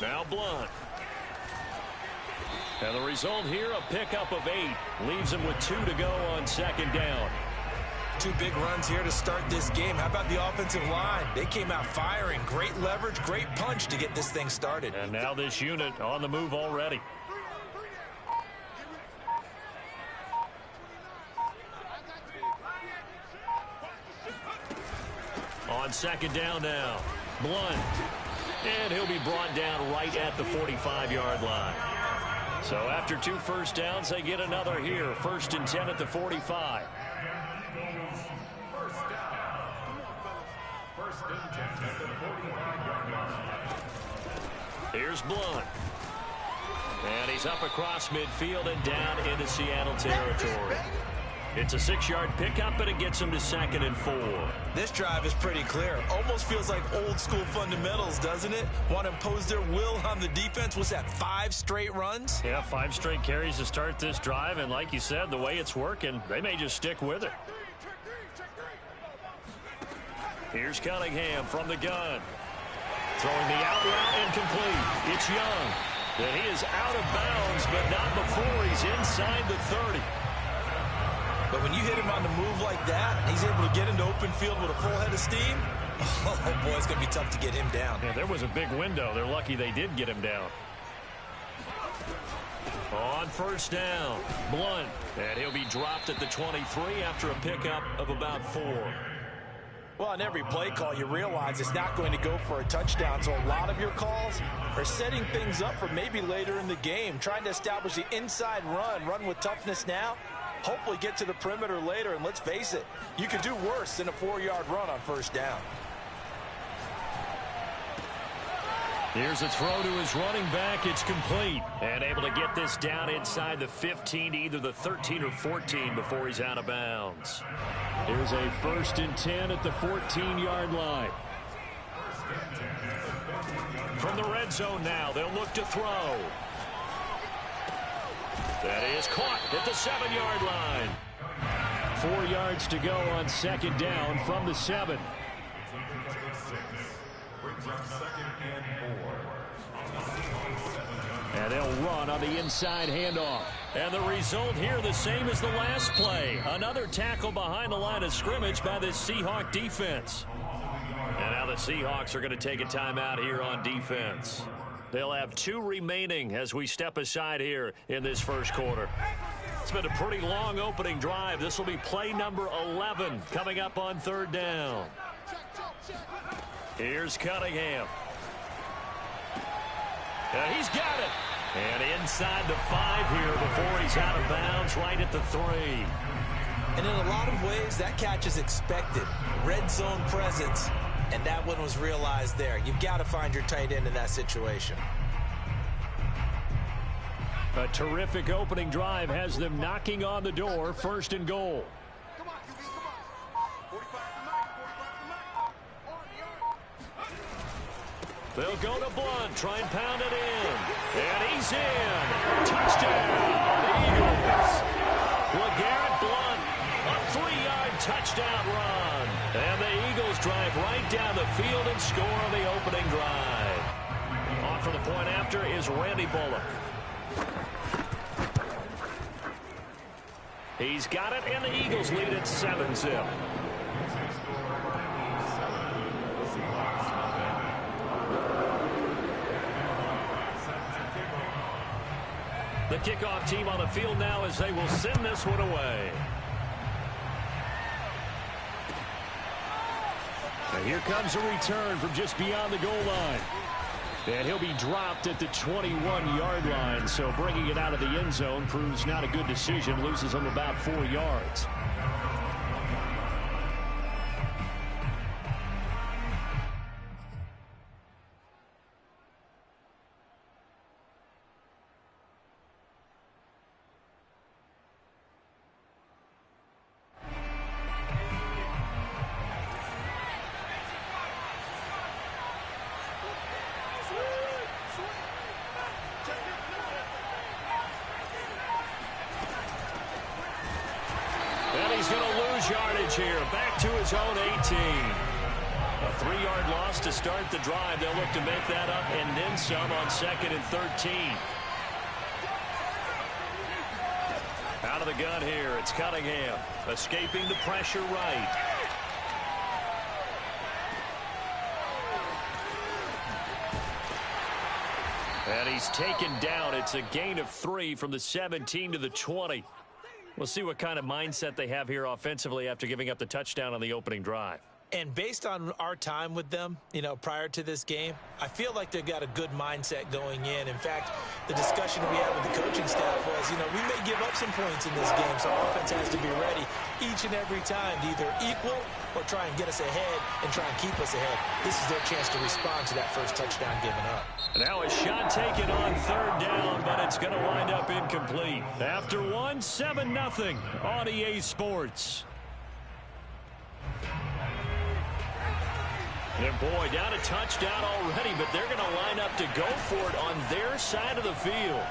Now Blount. And the result here, a pickup of 8. Leaves him with 2 to go on 2nd down. 2 big runs here to start this game. How about the offensive line? They came out firing. Great leverage, great punch to get this thing started. And now this unit on the move already. On 2nd down now. Blount. And he'll be brought down right at the 45-yard line. So after 2 first downs, they get another here. 1st and 10 at the 45. Here's Blount. And he's up across midfield and down into Seattle territory. It's a 6-yard pickup, and it gets him to 2nd and 4. This drive is pretty clear. Almost feels like old school fundamentals, doesn't it? Want to impose their will on the defense. Was that 5 straight runs? Yeah, 5 straight carries to start this drive, and like you said, the way it's working, they may just stick with it. Here's Cunningham from the gun. Throwing the out route incomplete. It's Young. And he is out of bounds, but not before he's inside the 30. But when you hit him on the move like that, he's able to get into open field with a full head of steam, oh boy, it's going to be tough to get him down. Yeah, there was a big window. They're lucky they did get him down. On 1st down, Blount. And he'll be dropped at the 23 after a pickup of about 4. Well, on every play call, you realize it's not going to go for a touchdown, so a lot of your calls are setting things up for maybe later in the game, trying to establish the inside run with toughness now, hopefully get to the perimeter later, and let's face it, you could do worse than a 4-yard run on 1st down. Here's a throw to his running back. It's complete. And able to get this down inside the 15 to either the 13 or 14 before he's out of bounds. Here's a 1st and 10 at the 14-yard line. From the red zone now, they'll look to throw. That is caught at the 7-yard line. 4 yards to go on 2nd down from the 7. And they'll run on the inside handoff. And the result here the same as the last play. Another tackle behind the line of scrimmage by this Seahawk defense. And now the Seahawks are going to take a timeout here on defense. They'll have 2 remaining as we step aside here in this first quarter. It's been a pretty long opening drive. This will be play number 11 coming up on 3rd down. Here's Cunningham. And he's got it. And inside the 5 here before he's out of bounds right at the 3. And in a lot of ways, that catch is expected. Red zone presence, and that one was realized there. You've got to find your tight end in that situation. A terrific opening drive has them knocking on the door. 1st and goal. They'll go to Blunt, try and pound it in. And he's in. Touchdown, Eagles. LeGarrette Blunt, a 3-yard touchdown run. And the Eagles drive right down the field and score on the opening drive. On for the point after is Randy Bullock. He's got it, and the Eagles lead at 7-0. The kickoff team on the field now as they will send this one away. And here comes a return from just beyond the goal line. And he'll be dropped at the 21-yard line. So bringing it out of the end zone proves not a good decision. Loses him about 4 yards. Here, back to his own 18. A 3-yard loss to start the drive. They'll look to make that up and then some on 2nd and 13. Out of the gun here, it's Cunningham. Escaping the pressure right. And he's taken down. It's a gain of 3 from the 17 to the 20. We'll see what kind of mindset they have here offensively after giving up the touchdown on the opening drive. And based on our time with them, prior to this game, I feel like they've got a good mindset going in. In fact, the discussion we had with the coaching staff was, we may give up some points in this game, so our offense has to be ready each and every time to either equal or try and get us ahead and try and keep us ahead. This is their chance to respond to that first touchdown given up. Now a shot taken on 3rd down, but it's going to wind up incomplete. After 1, 7-0 on EA Sports. And boy, down a touchdown already, but they're going to line up to go for it on their side of the field.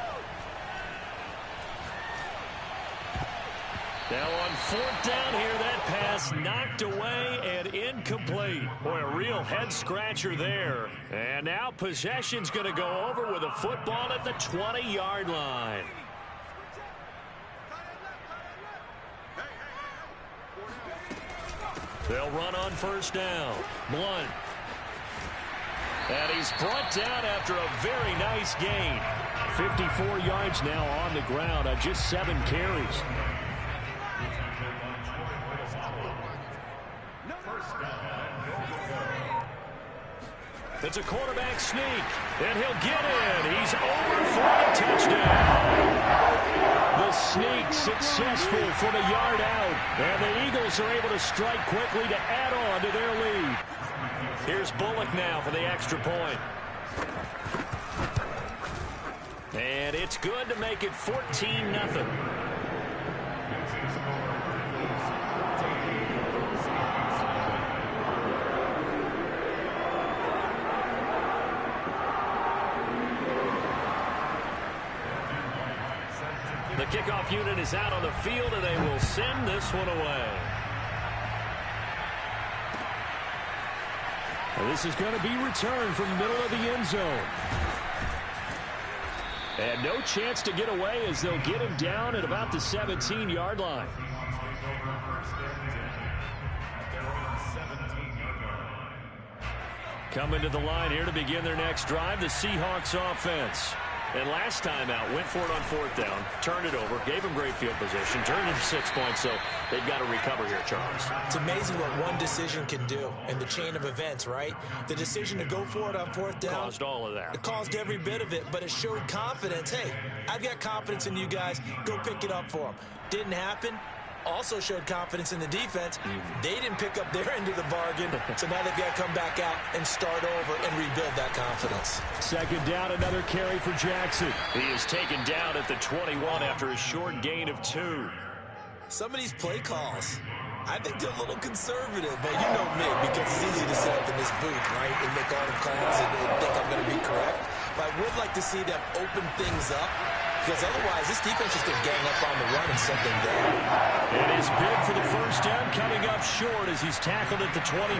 Now on 4th down here, that pass knocked away and incomplete. Boy, a real head-scratcher there. And now possession's going to go over with a football at the 20-yard line. They'll run on 1st down. Blunt. And he's brought down after a very nice gain. 54 yards now on the ground on just 7 carries. It's a quarterback sneak, and he'll get in. He's over for a touchdown. The sneak successful from a yard out, and the Eagles are able to strike quickly to add on to their lead. Here's Bullock now for the extra point. And it's good to make it 14-0. The kickoff unit is out on the field, and they will send this one away. And this is going to be returned from the middle of the end zone. And no chance to get away as they'll get him down at about the 17-yard line. Coming to the line here to begin their next drive, the Seahawks offense. And last time out, went for it on fourth down, turned it over, gave them great field position, turned it into 6 points, so they've got to recover here, Charles. It's amazing what one decision can do in the chain of events, right? The decision to go for it on fourth down. Caused all of that. It caused every bit of it, but it showed confidence. Hey, I've got confidence in you guys. Go pick it up for them. Didn't happen. Also showed confidence in the defense. They didn't pick up their end of the bargain, so now they've got to come back out and start over and rebuild that confidence. Second down, another carry for Jackson. He is taken down at the 21 after a short gain of 2. Some of these play calls, I think they're a little conservative, but you know me, because it's easy to sit up in this booth, right, and make all the calls and think I'm going to be correct. But I would like to see them open things up, because otherwise this defense is going to gang up on the run and set them down. It is big for the first down, coming up short as he's tackled at the 25.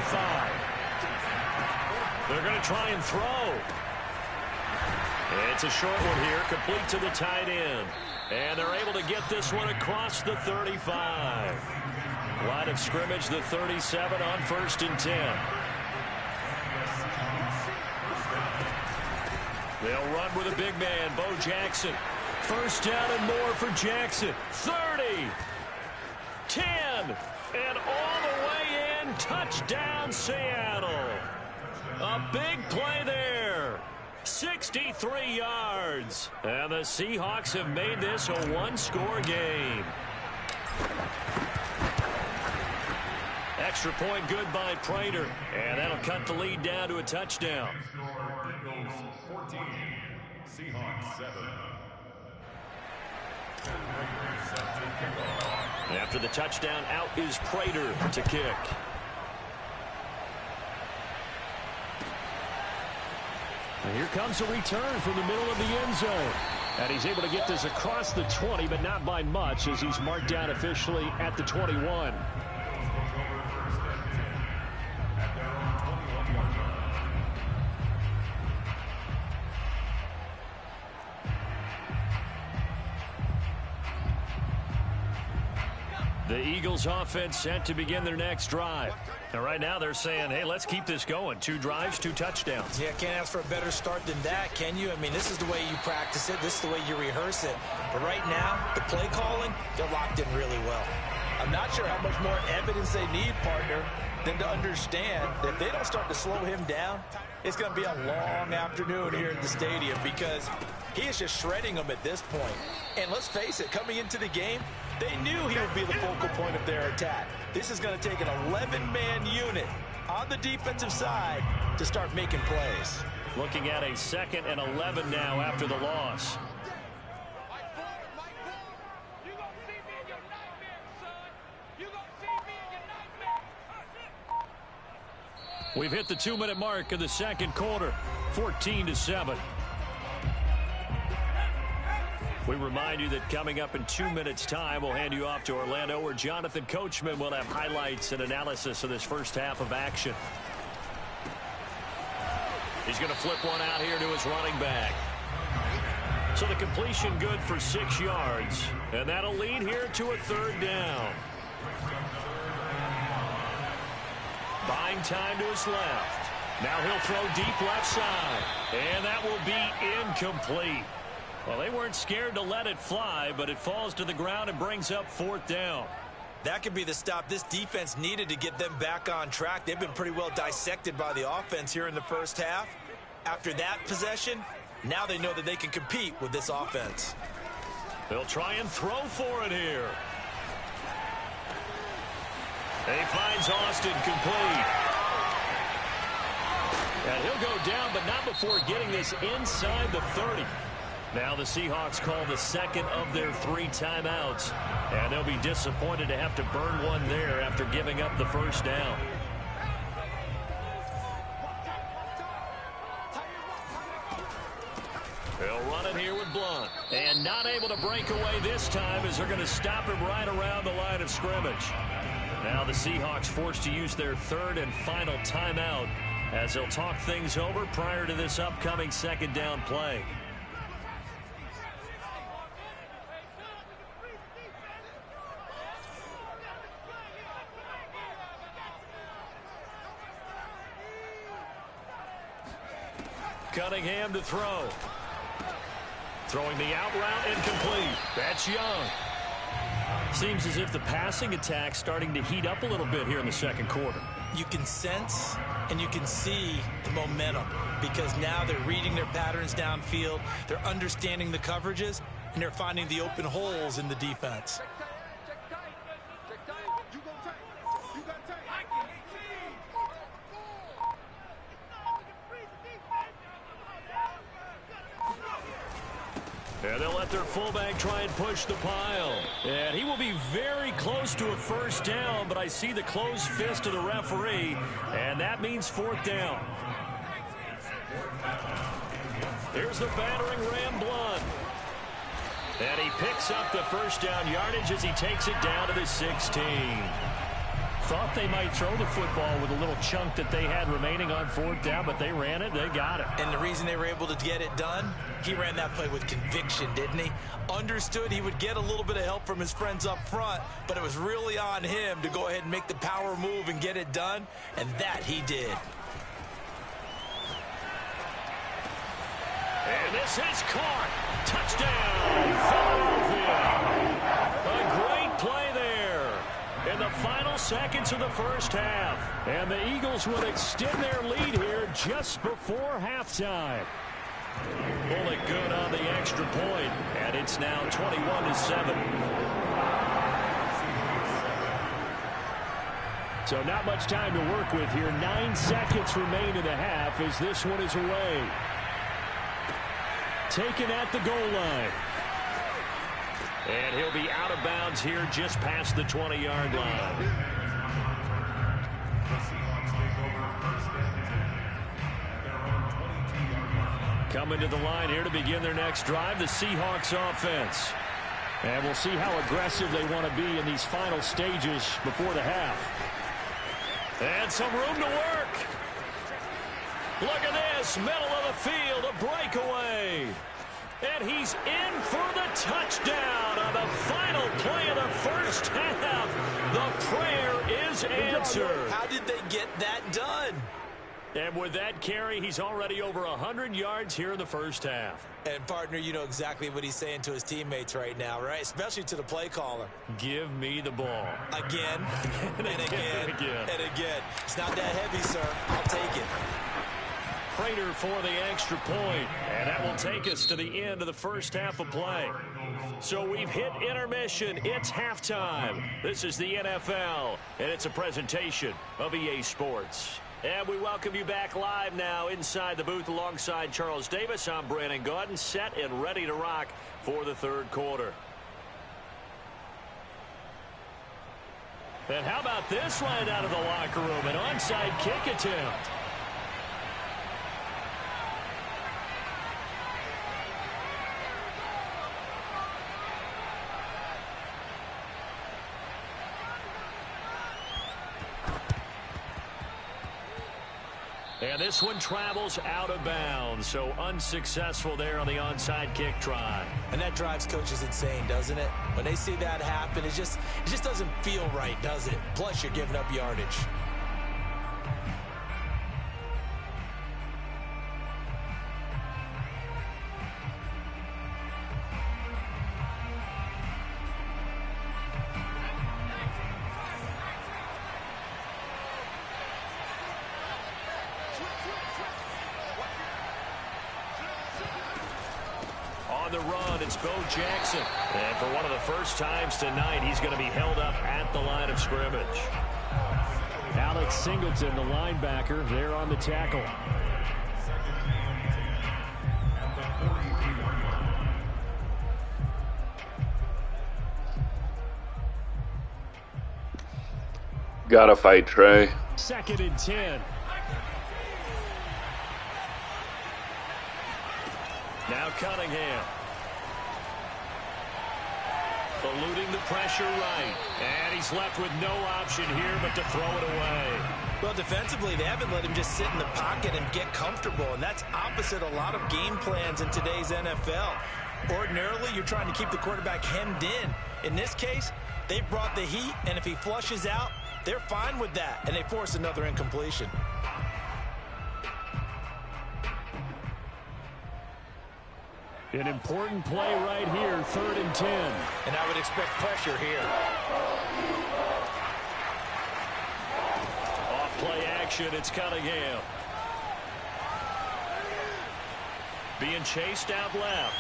They're going to try and throw. It's a short one here, complete to the tight end. And they're able to get this one across the 35. Line of scrimmage, the 37 on 1st and 10. They'll run with a big man, Bo Jackson. First down and more for Jackson. 30, 10, and all the way in. Touchdown, Seattle. A big play there. 63 yards. And the Seahawks have made this a one-score game. Extra point good by Prater. And that'll cut the lead down to a touchdown. Eagles 14, Seahawks 7. After the touchdown, out is Prater to kick. And here comes a return from the middle of the end zone. And he's able to get this across the 20, but not by much, as he's marked down officially at the 21. The Eagles offense set to begin their next drive. And right now they're saying, hey, let's keep this going. 2 drives, 2 touchdowns. Yeah, can't ask for a better start than that, can you? I mean, this is the way you practice it. This is the way you rehearse it. But right now, the play calling, they're locked in really well. I'm not sure how much more evidence they need, partner, than to understand that if they don't start to slow him down, it's going to be a long afternoon here at the stadium, because he is just shredding them at this point. And let's face it, coming into the game, they knew he would be the focal point of their attack. This is going to take an 11-man unit on the defensive side to start making plays. Looking at a 2nd and 11 now after the loss. We've hit the 2-minute mark of the second quarter, 14-7. We remind you that coming up in 2 minutes' time, we'll hand you off to Orlando, where Jonathan Coachman will have highlights and analysis of this first half of action. He's going to flip one out here to his running back. So the completion good for 6 yards, and that'll lead here to a 3rd down. Buying time to his left. Now he'll throw deep left side, and that will be incomplete. Well, they weren't scared to let it fly, but it falls to the ground and brings up 4th down. That could be the stop this defense needed to get them back on track. They've been pretty well dissected by the offense here in the first half. After that possession, now they know that they can compete with this offense. They'll try and throw for it here. He finds Austin complete. And he'll go down, but not before getting this inside the 30. Now the Seahawks call the second of their 3 timeouts. And they'll be disappointed to have to burn one there after giving up the first down. They'll run it here with Blunt. And not able to break away this time as they're going to stop him right around the line of scrimmage. Now the Seahawks forced to use their 3rd and final timeout as they'll talk things over prior to this upcoming second down play. Cunningham to throw. Throwing the out route incomplete. That's Young. Seems as if the passing attack's starting to heat up a little bit here in the second quarter. You can sense and you can see the momentum because now they're reading their patterns downfield, they're understanding the coverages, and they're finding the open holes in the defense. And they'll let their fullback try and push the pile. And he will be very close to a first down, but I see the closed fist of the referee, and that means 4th down. Here's the battering ram, Blunt. And he picks up the first down yardage as he takes it down to the 16. Thought they might throw the football with a little chunk that they had remaining on 4th down, but they ran it, they got it. And the reason they were able to get it done, he ran that play with conviction, didn't he? Understood he would get a little bit of help from his friends up front, but it was really on him to go ahead and make the power move and get it done, and that he did. And this is caught. Touchdown, Philadelphia. A great play there in the final seconds of the first half. And the Eagles will extend their lead here just before halftime. Pull it good on the extra point, and it's now 21-7. So not much time to work with here. 9 seconds remain in the half as this one is away. Taken at the goal line. And he'll be out of bounds here just past the 20-yard line. Coming to the line here to begin their next drive, the Seahawks offense. And we'll see how aggressive they want to be in these final stages before the half. And some room to work. Look at this, middle of the field, a breakaway. And he's in for the touchdown on the final play of the first half. The prayer is answered. How did they get that done? And with that carry, he's already over 100 yards here in the first half. And, partner, you know exactly what he's saying to his teammates right now, right? Especially to the play caller. Give me the ball. Again, and again, and again. It's not that heavy, sir. I'll take it. Prater for the extra point, and that will take us to the end of the first half of play. So we've hit intermission. It's halftime. This is the NFL, and it's a presentation of EA Sports. And we welcome you back live now inside the booth alongside Charles Davis. I'm Brandon Gaudin, set and ready to rock for the third quarter. And how about this right out of the locker room? An onside kick attempt. And this one travels out of bounds, so unsuccessful there on the onside kick try. And that drives coaches insane, doesn't it? When they see that happen, it just doesn't feel right, does it? Plus, you're giving up yardage. On the run, it's Bo Jackson. And for one of the first times tonight, he's going to be held up at the line of scrimmage. Alex Singleton, the linebacker, there on the tackle. Gotta fight Trey. 2nd and 10. Now Cunningham. Eluding the pressure right. And he's left with no option here but to throw it away. Well, defensively, they haven't let him just sit in the pocket and get comfortable, and that's opposite a lot of game plans in today's NFL. Ordinarily, you're trying to keep the quarterback hemmed in. In this case, they brought the heat, and if he flushes out, they're fine with that, and they force another incompletion. An important play right here, 3rd and 10. And I would expect pressure here. Off-play action, it's Cunningham. Being chased out left.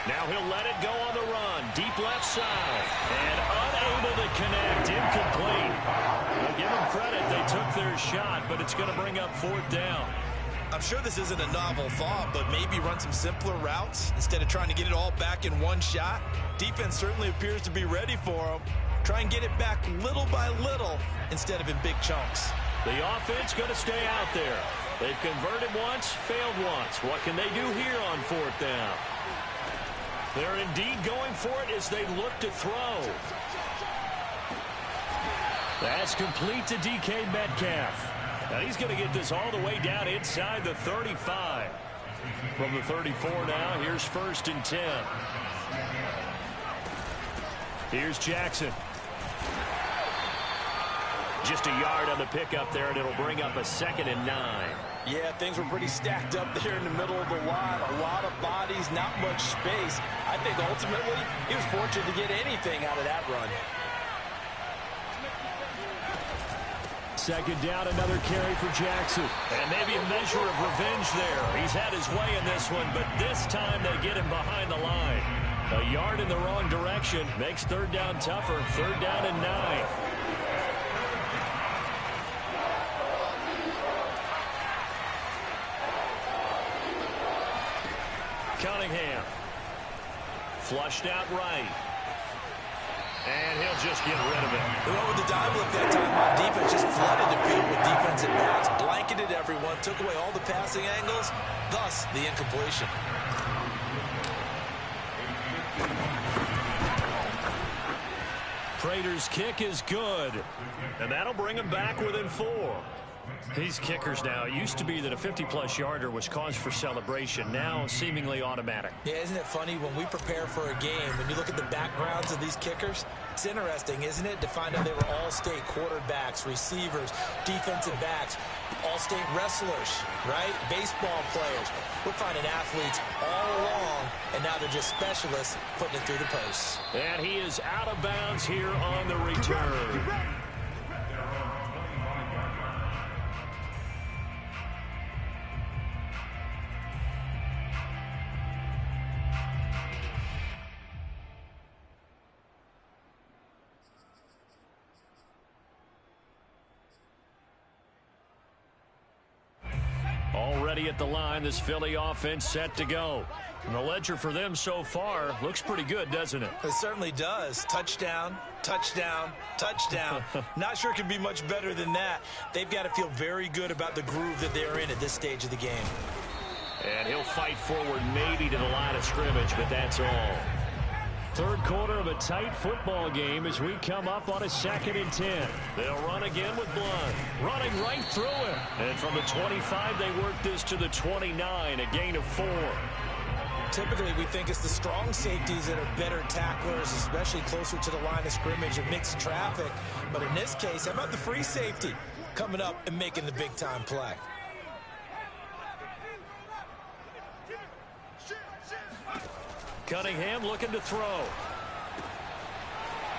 Now he'll let it go on the run. Deep left side. And unable to connect. Incomplete. I'll give them credit. They took their shot, but it's going to bring up 4th down. I'm sure this isn't a novel thought, but maybe run some simpler routes instead of trying to get it all back in one shot. Defense certainly appears to be ready for them. Try and get it back little by little instead of in big chunks. The offense going to stay out there. They've converted once, failed once. What can they do here on 4th down? They're indeed going for it as they look to throw. That's complete to DK Metcalf. Now he's going to get this all the way down inside the 35. From the 34 now, here's 1st and 10. Here's Jackson. Just a yard on the pickup there, and it'll bring up a 2nd and 9. Yeah, things were pretty stacked up there in the middle of the line. A lot of bodies, not much space. I think ultimately he was fortunate to get anything out of that run. 2nd down, another carry for Jackson. And maybe a measure of revenge there. He's had his way in this one, but this time they get him behind the line. A yard in the wrong direction makes 3rd down tougher. 3rd down and 9. Cunningham. Flushed out right. And he'll just get rid of it. They went with the dive look that time on defense. Just flooded the field with defensive backs. Blanketed everyone. Took away all the passing angles. Thus, the incompletion. Prater's kick is good. And that'll bring him back within 4. These kickers now, it used to be that a 50-plus yarder was cause for celebration. Now seemingly automatic. Yeah, isn't it funny when we prepare for a game, when you look at the backgrounds of these kickers, it's interesting, isn't it, to find out they were all-state quarterbacks, receivers, defensive backs, all-state wrestlers, right? Baseball players. We're finding athletes all along, and now they're just specialists putting it through the posts. And he is out of bounds here on the return. Already at the line, this Philly offense set to go. And the ledger for them so far looks pretty good, doesn't it? It certainly does. Touchdown, touchdown, touchdown. Not sure it could be much better than that. They've got to feel very good about the groove that they're in at this stage of the game. And he'll fight forward maybe to the line of scrimmage, but that's all. 3rd quarter of a tight football game as we come up on a 2nd and 10. They'll run again with Blunt. Running right through him. And from the 25, they work this to the 29, a gain of 4. Typically, we think it's the strong safeties that are better tacklers, especially closer to the line of scrimmage or mixed traffic. But in this case, how about the free safety coming up and making the big-time play? Cunningham looking to throw.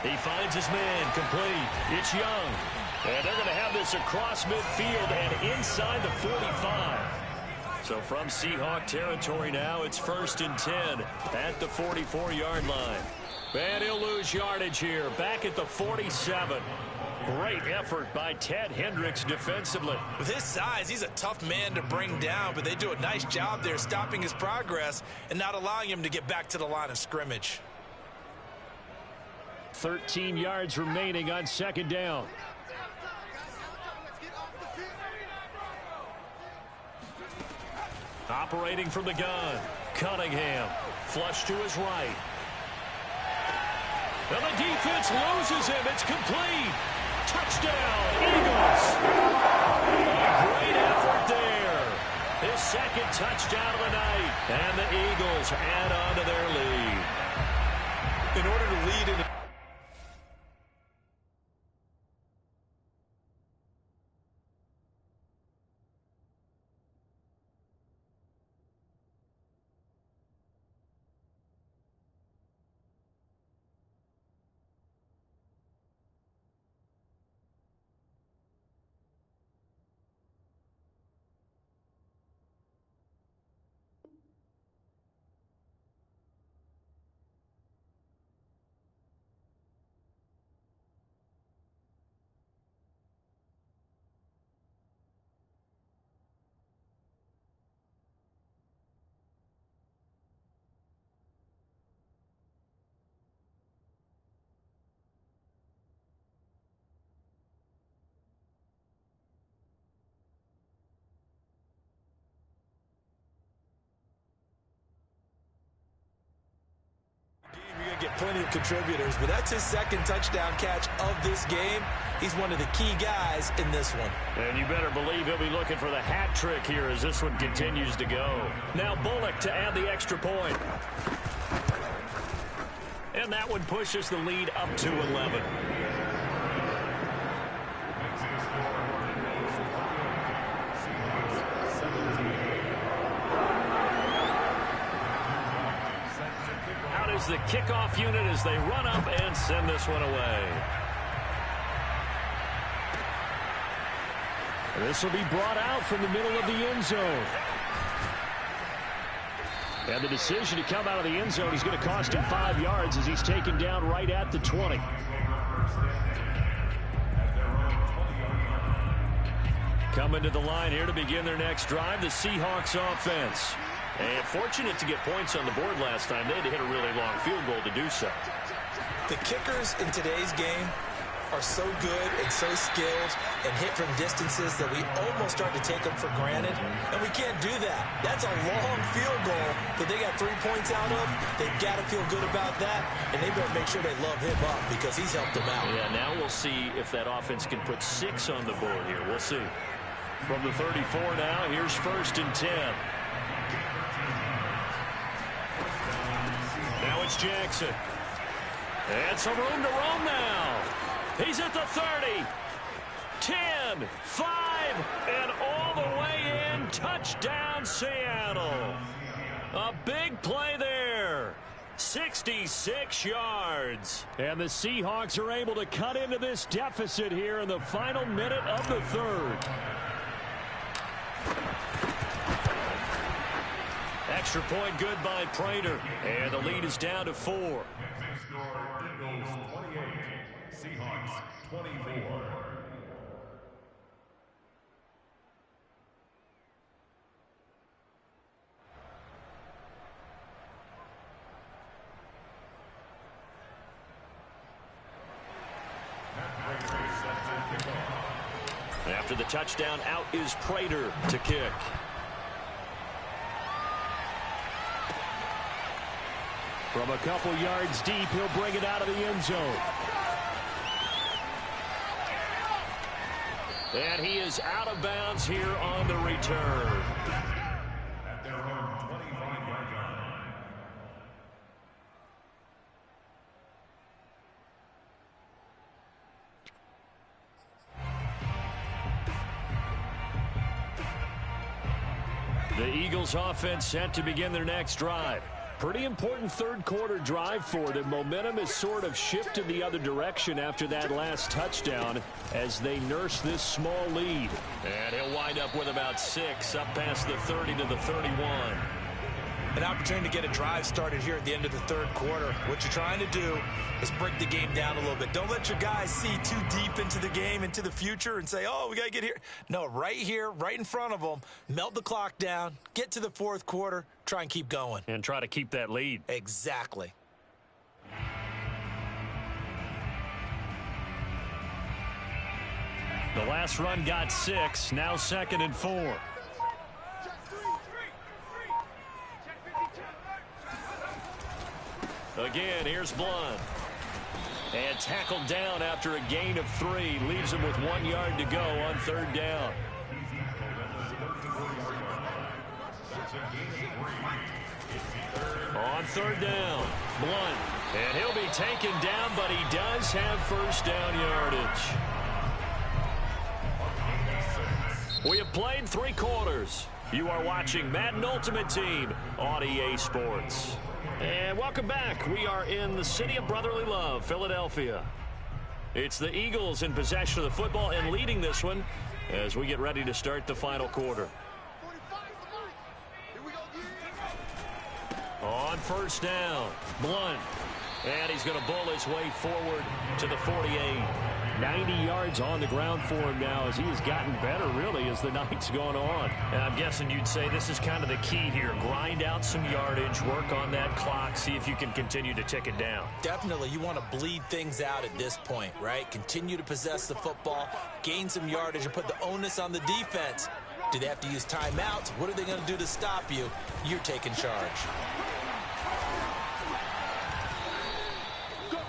He finds his man, complete. It's Young. And they're going to have this across midfield and inside the 45. So from Seahawk territory now, it's 1st and 10 at the 44-yard line. And he'll lose yardage here, back at the 47. Great effort by Ted Hendricks defensively. With his size, he's a tough man to bring down, but they do a nice job there stopping his progress and not allowing him to get back to the line of scrimmage. 13 yards remaining on second down. Operating from the gun, Cunningham. Flush to his right. And the defense loses him. It's complete. Touchdown, Eagles. A great effort there. His second touchdown of the night. And the Eagles add on to their lead. In order to lead in get plenty of contributors, but that's his second touchdown catch of this game. He's one of the key guys in this one. And you better believe he'll be looking for the hat trick here as this one continues to go. Now Bullock to add the extra point. And that one pushes the lead up to 11. The kickoff unit as they run up and send this one away. This will be brought out from the middle of the end zone. And the decision to come out of the end zone is going to cost him 5 yards as he's taken down right at the 20. Coming to the line here to begin their next drive, the Seahawks offense. And fortunate to get points on the board last time. They had to hit a really long field goal to do so. The kickers in today's game are so good and so skilled and hit from distances that we almost start to take them for granted. And we can't do that. That's a long field goal that they got 3 points out of. They've got to feel good about that. And they better make sure they love him up because he's helped them out. Yeah, now we'll see if that offense can put 6 on the board here. We'll see. From the 34 now, here's 1st and 10. Now it's Jackson. And some room to roam now. He's at the 30. 10, 5, and all the way in. Touchdown, Seattle. A big play there. 66 yards. And the Seahawks are able to cut into this deficit here in the final minute of the third. Extra point good by Prater. And the lead is down to 4. Score Eagles 28, Seahawks 24. After the touchdown, out is Prater to kick. From a couple yards deep, he'll bring it out of the end zone. And he is out of bounds here on the return. At their own 25-yard line. The Eagles offense set to begin their next drive. Pretty important third quarter drive for them. Momentum has sort of shifted the other direction after that last touchdown as they nurse this small lead. And he'll wind up with about 6 up past the 30 to the 31. An opportunity to get a drive started here at the end of the third quarter. What you're trying to do is break the game down a little bit. Don't let your guys see too deep into the game, into the future, and say, oh, we got to get here. No, right here, right in front of them, melt the clock down, get to the fourth quarter, try and keep going. And try to keep that lead. Exactly. The last run got 6. Now 2nd and 4. Again, here's Blunt. And tackled down after a gain of 3. Leaves him with 1 yard to go on 3rd down. On 3rd down, Blunt. And he'll be taken down, but he does have 1st down yardage. We have played 3 quarters. You are watching Madden Ultimate Team on EA Sports. And welcome back. We are in the city of brotherly love, Philadelphia. It's the Eagles in possession of the football and leading this one as we get ready to start the final quarter. On 1st down, Blunt. And he's going to bull his way forward to the 48. 90 yards on the ground for him now as he has gotten better, really, as the night's gone on. And I'm guessing you'd say this is kind of the key here. Grind out some yardage, work on that clock, see if you can continue to tick it down. Definitely, you want to bleed things out at this point, right? Continue to possess the football, gain some yardage, and put the onus on the defense. Do they have to use timeouts? What are they going to do to stop you? You're taking charge.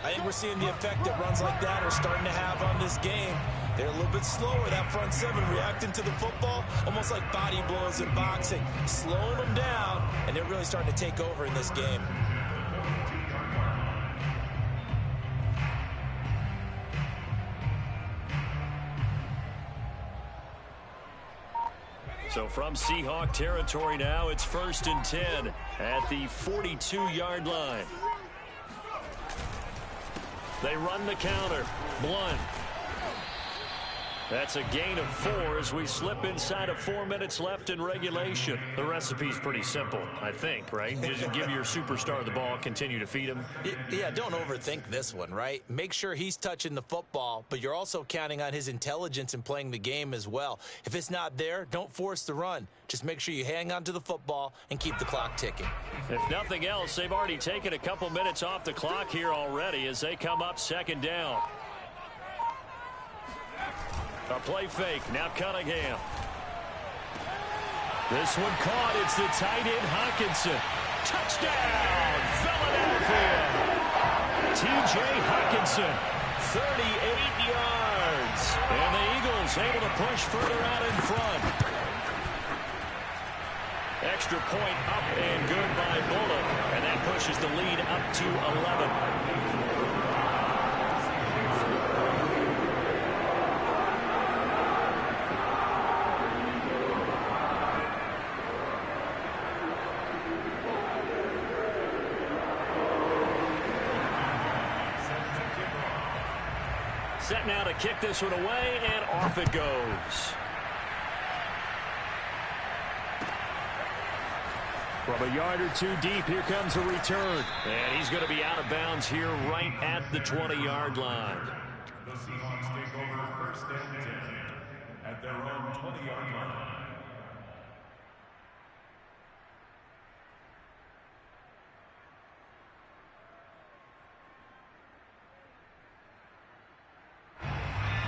I think we're seeing the effect that runs like that are starting to have on this game. They're a little bit slower, that front 7, reacting to the football, almost like body blows in boxing, slowing them down, and they're really starting to take over in this game. So from Seahawk territory now, it's 1st and 10 at the 42-yard line. They run the counter. Blunt. That's a gain of 4 as we slip inside of 4 minutes left in regulation. The recipe's pretty simple, I think, right? Just give your superstar the ball, continue to feed him. Yeah, don't overthink this one, right? Make sure he's touching the football, but you're also counting on his intelligence in playing the game as well. If it's not there, don't force the run. Just make sure you hang on to the football and keep the clock ticking. If nothing else, they've already taken a couple minutes off the clock here already as they come up 2nd down. A play fake. Now Cunningham. This one caught. It's the tight end Hawkinson. Touchdown, Philadelphia. T.J. Hawkinson, 38 yards. And the Eagles able to push further out in front. Extra point up and good by Bullock. And that pushes the lead up to 11. Set now to kick this one away, and off it goes. From a yard or 2 deep, here comes a return. And he's going to be out of bounds here right at the 20-yard line. The Seahawks take over 1st and 10 at their own 20-yard line.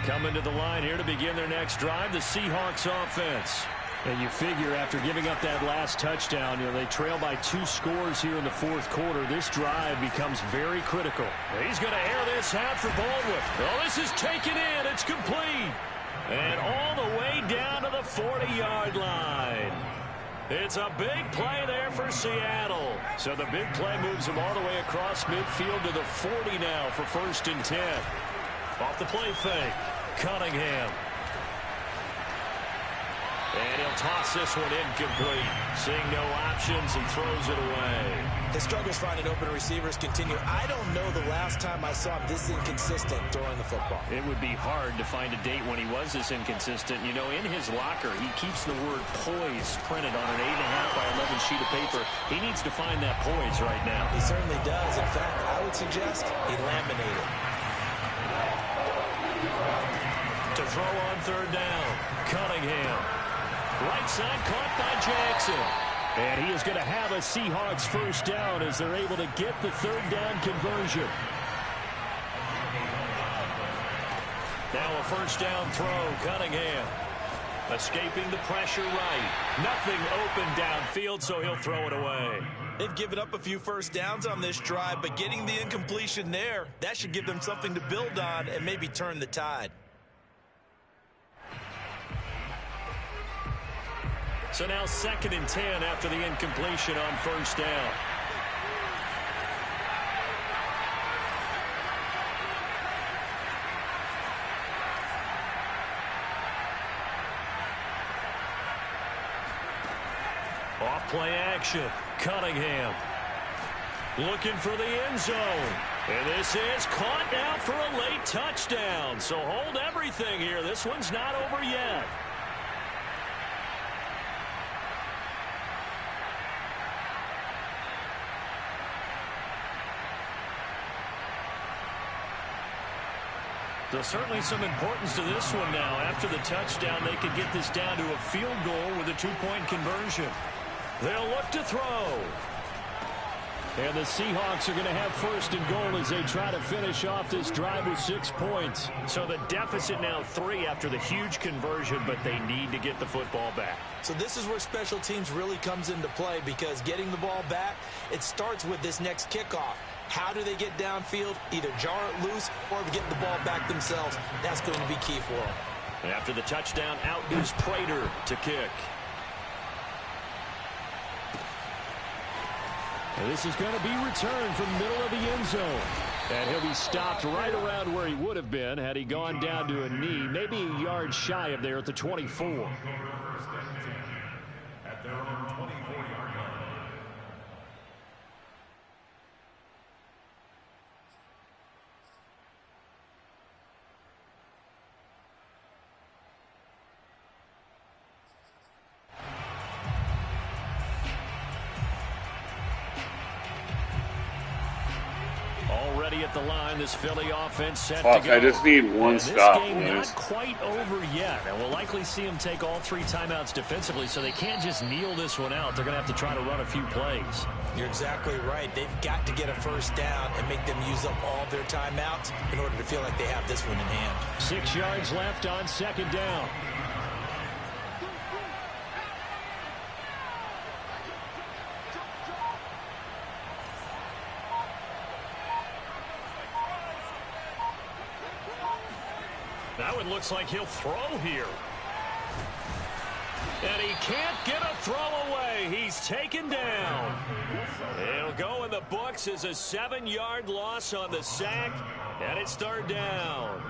Coming to the line here to begin their next drive, the Seahawks offense. And you figure after giving up that last touchdown, they trail by 2 scores here in the 4th quarter. This drive becomes very critical. He's going to air this out for Baldwin. Oh, this is taken in. It's complete. And all the way down to the 40-yard line. It's a big play there for Seattle. So the big play moves him all the way across midfield to the 40 now for 1st and 10. Off the play fake, Cunningham. And he'll toss this one incomplete. Seeing no options, he throws it away. His struggles finding open receivers continue. I don't know the last time I saw him this inconsistent throwing the football. It would be hard to find a date when he was this inconsistent. You know, in his locker, he keeps the word poise printed on an 8.5 by 11 sheet of paper. He needs to find that poise right now. He certainly does. In fact, I would suggest he laminate it. To throw on 3rd down, Cunningham. Right side caught by Jackson. And he is going to have a Seahawks 1st down as they're able to get the 3rd down conversion. Now a first down throw, Cunningham. Escaping the pressure right. Nothing open downfield, so he'll throw it away. They've given up a few first downs on this drive, but getting the incompletion there, that should give them something to build on and maybe turn the tide. So now 2nd and 10 after the incompletion on first down. Off play action. Cunningham looking for the end zone. And this is caught now for a late touchdown. So hold everything here. This one's not over yet. So certainly some importance to this one now. After the touchdown, they could get this down to a field goal with a 2-point conversion. They'll look to throw. And the Seahawks are going to have 1st and goal as they try to finish off this drive with 6 points. So the deficit now 3 after the huge conversion, but they need to get the football back. So this is where special teams really comes into play, because getting the ball back, it starts with this next kickoff. How do they get downfield? Either jar it loose or get the ball back themselves. That's going to be key for them. And after the touchdown, out is Prater to kick. And this is going to be returned from the middle of the end zone. And he'll be stopped right around where he would have been had he gone down to a knee, maybe a yard shy of there at the 24. At their own 24-yard line. Already at the line, this Philly offense set Fuck, to go. I just need one stop, This game please. not quite over yet, and we'll likely see them take all 3 timeouts defensively, so they can't just kneel this one out. They're going to have to try to run a few plays. You're exactly right. They've got to get a first down and make them use up all their timeouts in order to feel like they have this one in hand. 6 yards left on 2nd down. Now it looks like he'll throw here. And he can't get a throw away. He's taken down. It'll go in the books as a 7-yard loss on the sack, and it's 3rd down.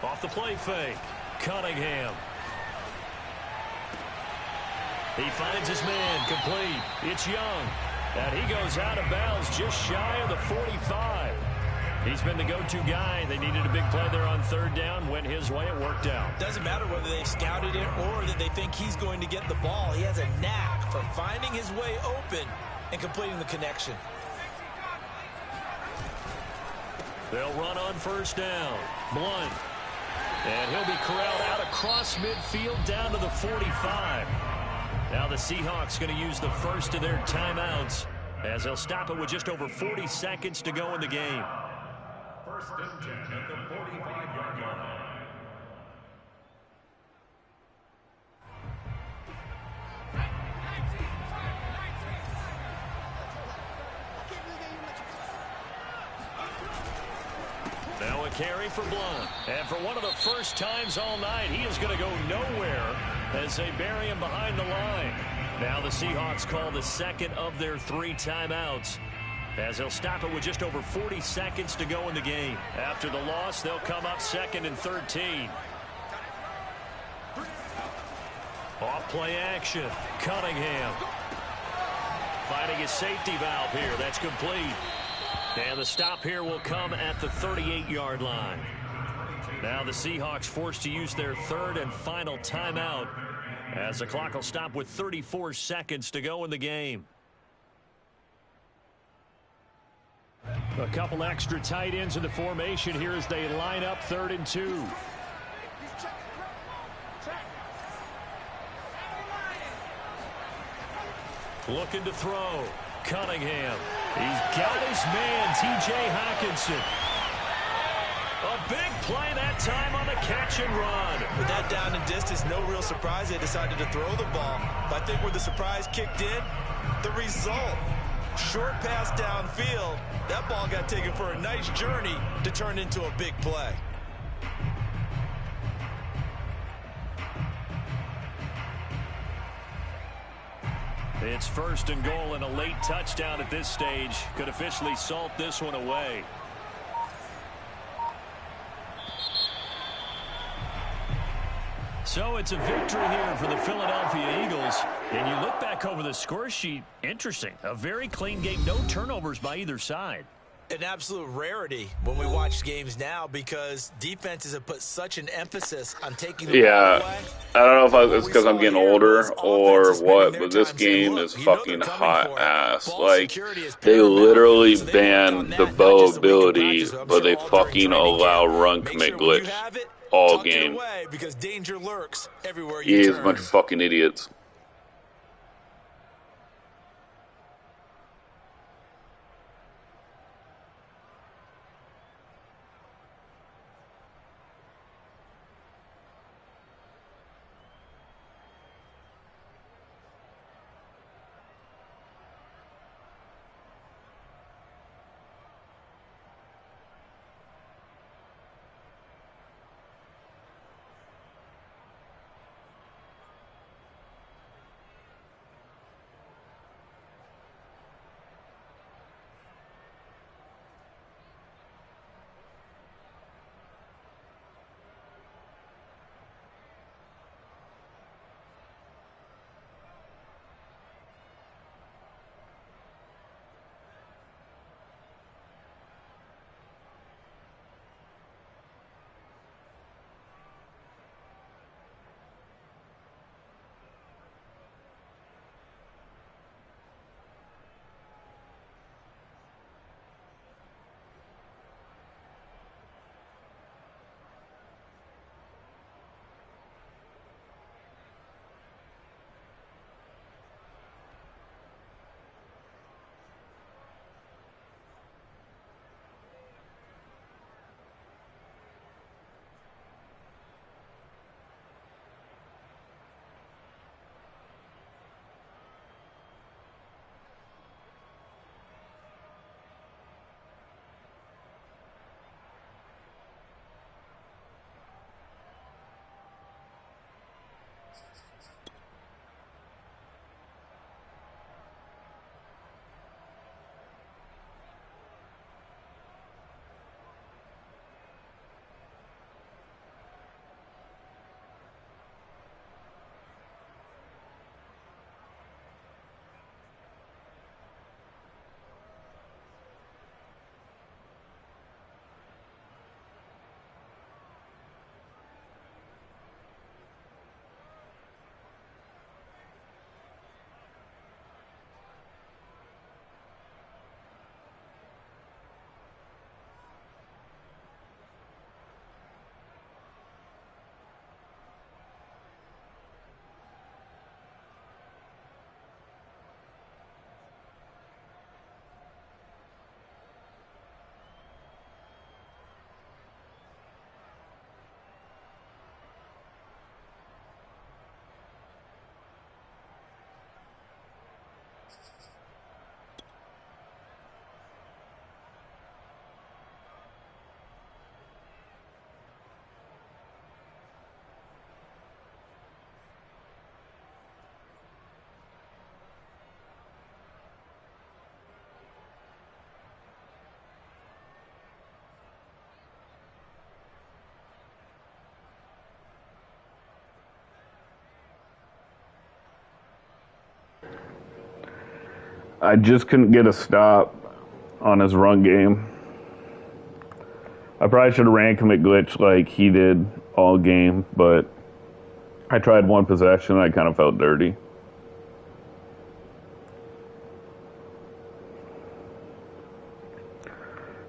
Off the play fake. Cunningham. He finds his man, complete. It's Young. And he goes out of bounds just shy of the 45. He's been the go-to guy. They needed a big play there on 3rd down. Went his way. It worked out. Doesn't matter whether they scouted it or that they think he's going to get the ball. He has a knack for finding his way open and completing the connection. They'll run on 1st down. Blunt. And he'll be corralled out across midfield down to the 45. Now the Seahawks going to use the first of their timeouts as they'll stop it with just over 40 seconds to go in the game. 1st and 10 at the 45-yard line. Now a carry for Blunt. And for one of the first times all night, he is going to go nowhere as they bury him behind the line. Now the Seahawks call the 2nd of their 3 timeouts as they'll stop it with just over 40 seconds to go in the game. After the loss, they'll come up 2nd and 13. Off play action. Cunningham finding his safety valve here. That's complete. And the stop here will come at the 38-yard line. Now the Seahawks forced to use their 3rd and final timeout as the clock will stop with 34 seconds to go in the game. A couple extra tight ends in the formation here as they line up 3rd and 2. Looking to throw. Cunningham. He's got his man, T.J. Hockenson. A big play that time on the catch and run. With that down and distance, no real surprise they decided to throw the ball. But I think where the surprise kicked in, the result. Short pass downfield. That ball got taken for a nice journey to turn into a big play. It's 1st and goal, and a late touchdown at this stage could officially salt this one away. So it's a victory here for the Philadelphia Eagles. And you look back over the score sheet, interesting. A very clean game, no turnovers by either side. An absolute rarity when we watch games now because defenses have put such an emphasis on taking the ball away. I don't know if it's because I'm getting older or what, but this game is fucking hot ass. Like, they literally banned the bow ability, but they fucking allow run commit glitch all game. Because danger lurks everywhere You you guys turn. a bunch of fucking idiots. I just couldn't get a stop on his run game. I probably should have ran commit glitch like he did all game, but I tried one possession and I kind of felt dirty.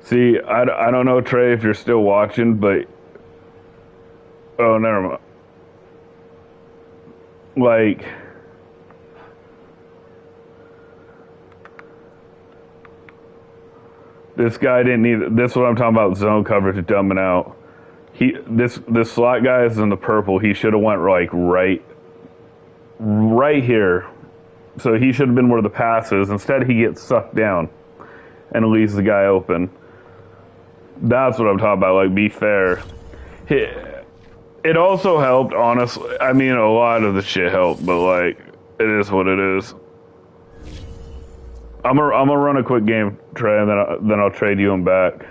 See, I don't know, Trey, if you're still watching, but... Oh, never mind. Like... This guy didn't need. This is what I'm talking about. Zone coverage dumbing out. This slot guy is in the purple. He should have went like right here. So he should have been where the pass is. Instead, he gets sucked down and leaves the guy open. That's what I'm talking about. Like, be fair. It also helped, honestly. I mean, a lot of the shit helped, but like, it is what it is. I'm gonna run a quick game, Trey, and then I'll trade you him back.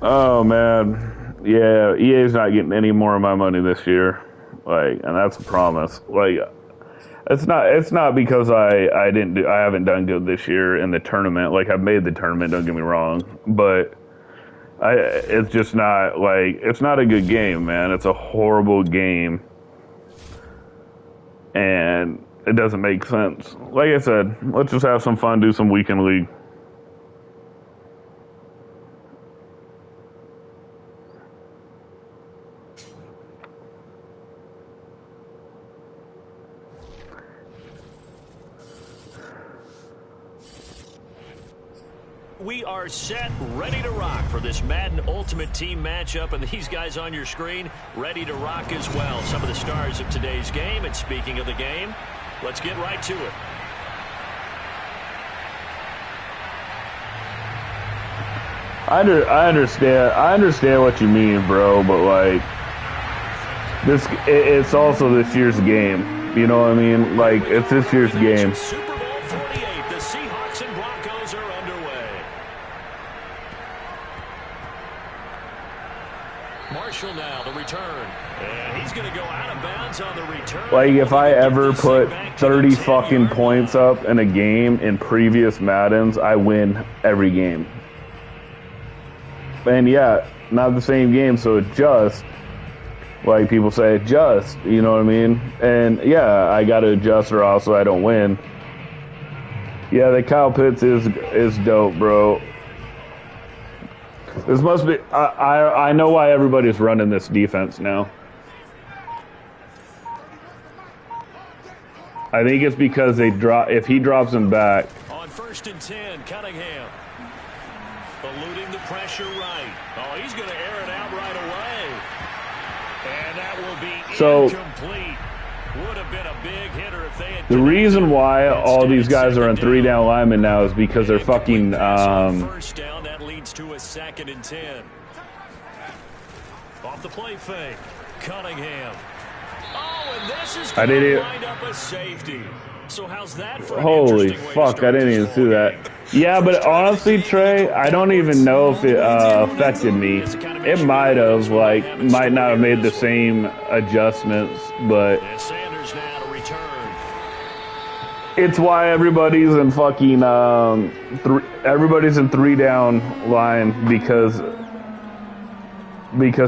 Oh man, yeah, EA's not getting any more of my money this year, like, and that's a promise. Like, it's not because I haven't done good this year in the tournament. Like, I've made the tournament, don't get me wrong, but it's just not, like, it's not a good game, man. It's a horrible game, and it doesn't make sense. Like I said, let's just have some fun, do some weekend league. We are set, ready to rock for this Madden Ultimate Team matchup, and these guys on your screen ready to rock as well. Some of the stars of today's game, and speaking of the game, let's get right to it. I understand what you mean, bro, but like, it's also this year's game. You know what I mean? Like, it's this year's game. Super Bowl 48, the Seahawks and Broncos are underway. Marshall now, the return. And he's going to go out of bounds on the return. Like, if I ever put 30 fucking points up in a game in previous Maddens, I win every game. And yeah, not the same game, so adjust. Like people say, adjust, you know what I mean? And yeah, I gotta adjust or else I don't win. Yeah, the Kyle Pitts is dope, bro. This must be, I know why everybody's running this defense now. I think it's because if he drops him back. On 1st and 10, Cunningham. Eluding the pressure right. Oh, he's going to air it out right away. And that will be incomplete. Would have been a big hitter if they had. The reason why all these guys are on 3-down linemen now is because they're fucking. First down, that leads to a 2nd and 10. Off the play fake, Cunningham. Oh, and this is going to wind up a safety. So how's that for holy fuck, I didn't even see that. Yeah, but honestly, Trey, I don't even know if it affected me. It might have, like, might not have made the same adjustments, but it's why everybody's in fucking everybody's in 3-down line because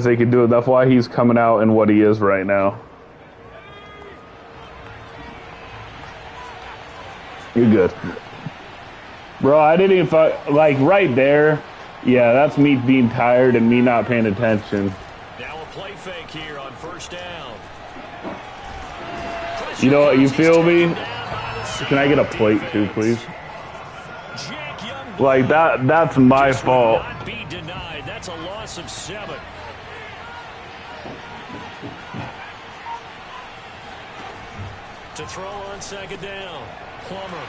they can do it. That's why he's coming out in what he is right now. You're good. Bro, I didn't even like right there. Yeah, that's me being tired and me not paying attention. Now a play fake here on 1st down. You know what, you feel me? Can I get a plate too, please? Like that's my fault. Not be denied. That's a loss of 7. To throw on 2nd down. Plummer.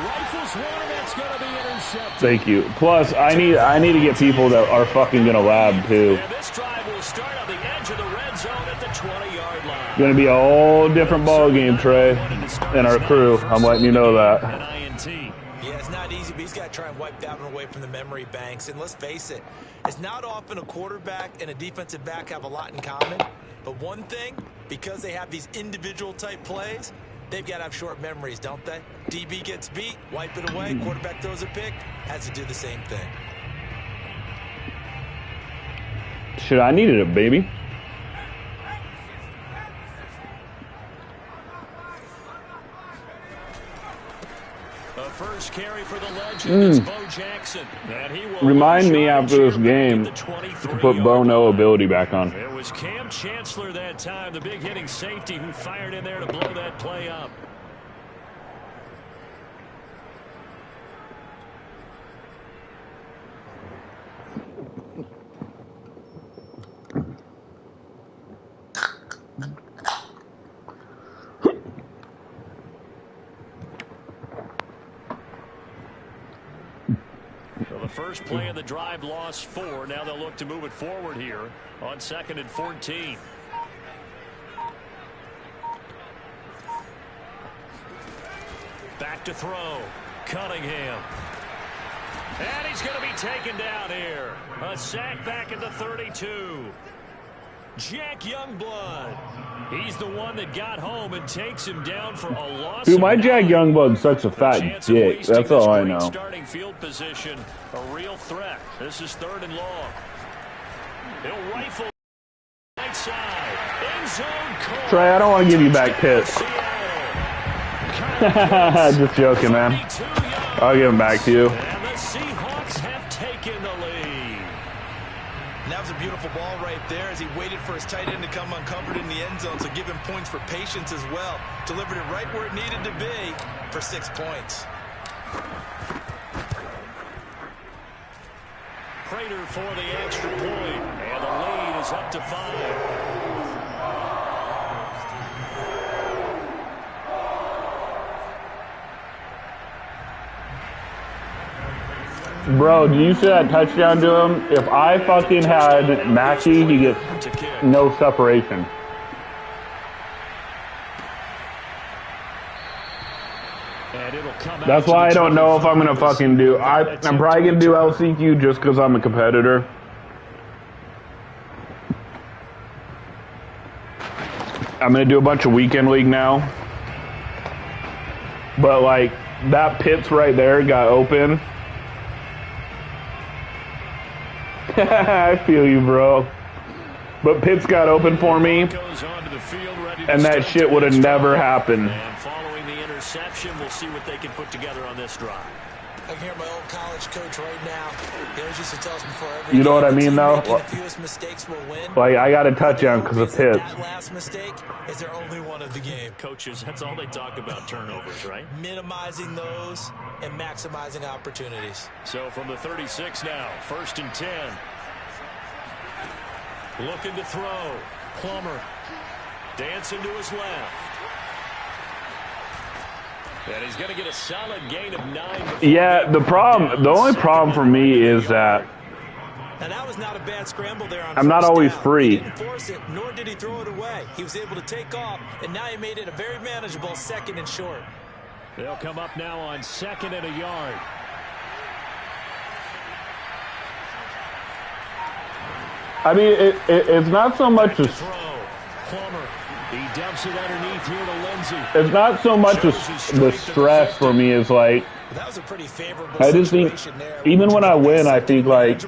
Rifles one, and that's going to be intercepted. Thank you. Plus, I need to get people that are fucking gonna lab too. And this drive will start on the edge of the red zone at the 20-yard line. Gonna be a whole different ball game, Trey, and our crew. I'm letting you know that. Yeah, it's not easy, but he's got to try and wipe that one away from the memory banks. And let's face it, it's not often a quarterback and a defensive back have a lot in common. But one thing, because they have these individual type plays, they've got to have short memories, don't they? DB gets beat, wipe it away, quarterback throws a pick, has to do the same thing. Shit, I needed it, baby. A 1st first carry for the legend is Bo Jackson. And he will Remind me after this game to put Bo No ability back on. It was Cam Chancellor that time, the big hitting safety, who fired in there to blow that play up. The first play of the drive lost 4. Now they'll look to move it forward here on 2nd and 14. Back to throw. Cunningham. And he's going to be taken down here. A sack back at the 32. Jack Youngblood. He's the one that got home and takes him down for a loss. Dude, my Jack Youngblood's such a fat dick. That's all I know. Starting field position, a real threat. This is 3rd and long. He'll rifle right side. End zone. Trey, I don't want to give you back Pitts. Just joking, man. I'll give him back to you. And the Seahawks have taken the lead. And that was a beautiful ball right there as he waited for his tight end to come uncovered in the end zone, so give him points for patience as well. Delivered it right where it needed to be for 6 points. Prater for the extra point, and the lead is up to 5. Bro, do you see that touchdown to him? If I fucking had Mackey, he gets no separation. That's why I don't know if I'm going to fucking do... I'm probably going to do LCQ just because I'm a competitor. I'm going to do a bunch of weekend league now. But, like, that Pitts right there got open. I feel you, bro. But Pitts got open for me, and that shit would have never happened. And following the interception, we'll see what they can put together on this drive. I can hear my old college coach right now. He always used to tell us before every You know what I mean, though? the fewest mistakes will win. Like, I got a touchdown because of Pitts. That last mistake is their only one of the game. Coaches, that's all they talk about, turnovers, right? Minimizing those and maximizing opportunities. So from the 36 now, 1st and 10. Looking to throw. Plummer. Dancing to his left. And he's going to get a solid gain of 9. Yeah, the only problem for me is that And that was not a bad scramble there on I'm not first always down. free. He didn't force it, nor did he throw it away. He was able to take off, and now he made it a very manageable 2nd and short. They'll come up now on 2nd and a yard. I mean, it's not so much as Plummer. He dumps it underneath here to Lindsey. it's not so much as the stress for me is like That was a pretty favorable I just think even when I win, I think like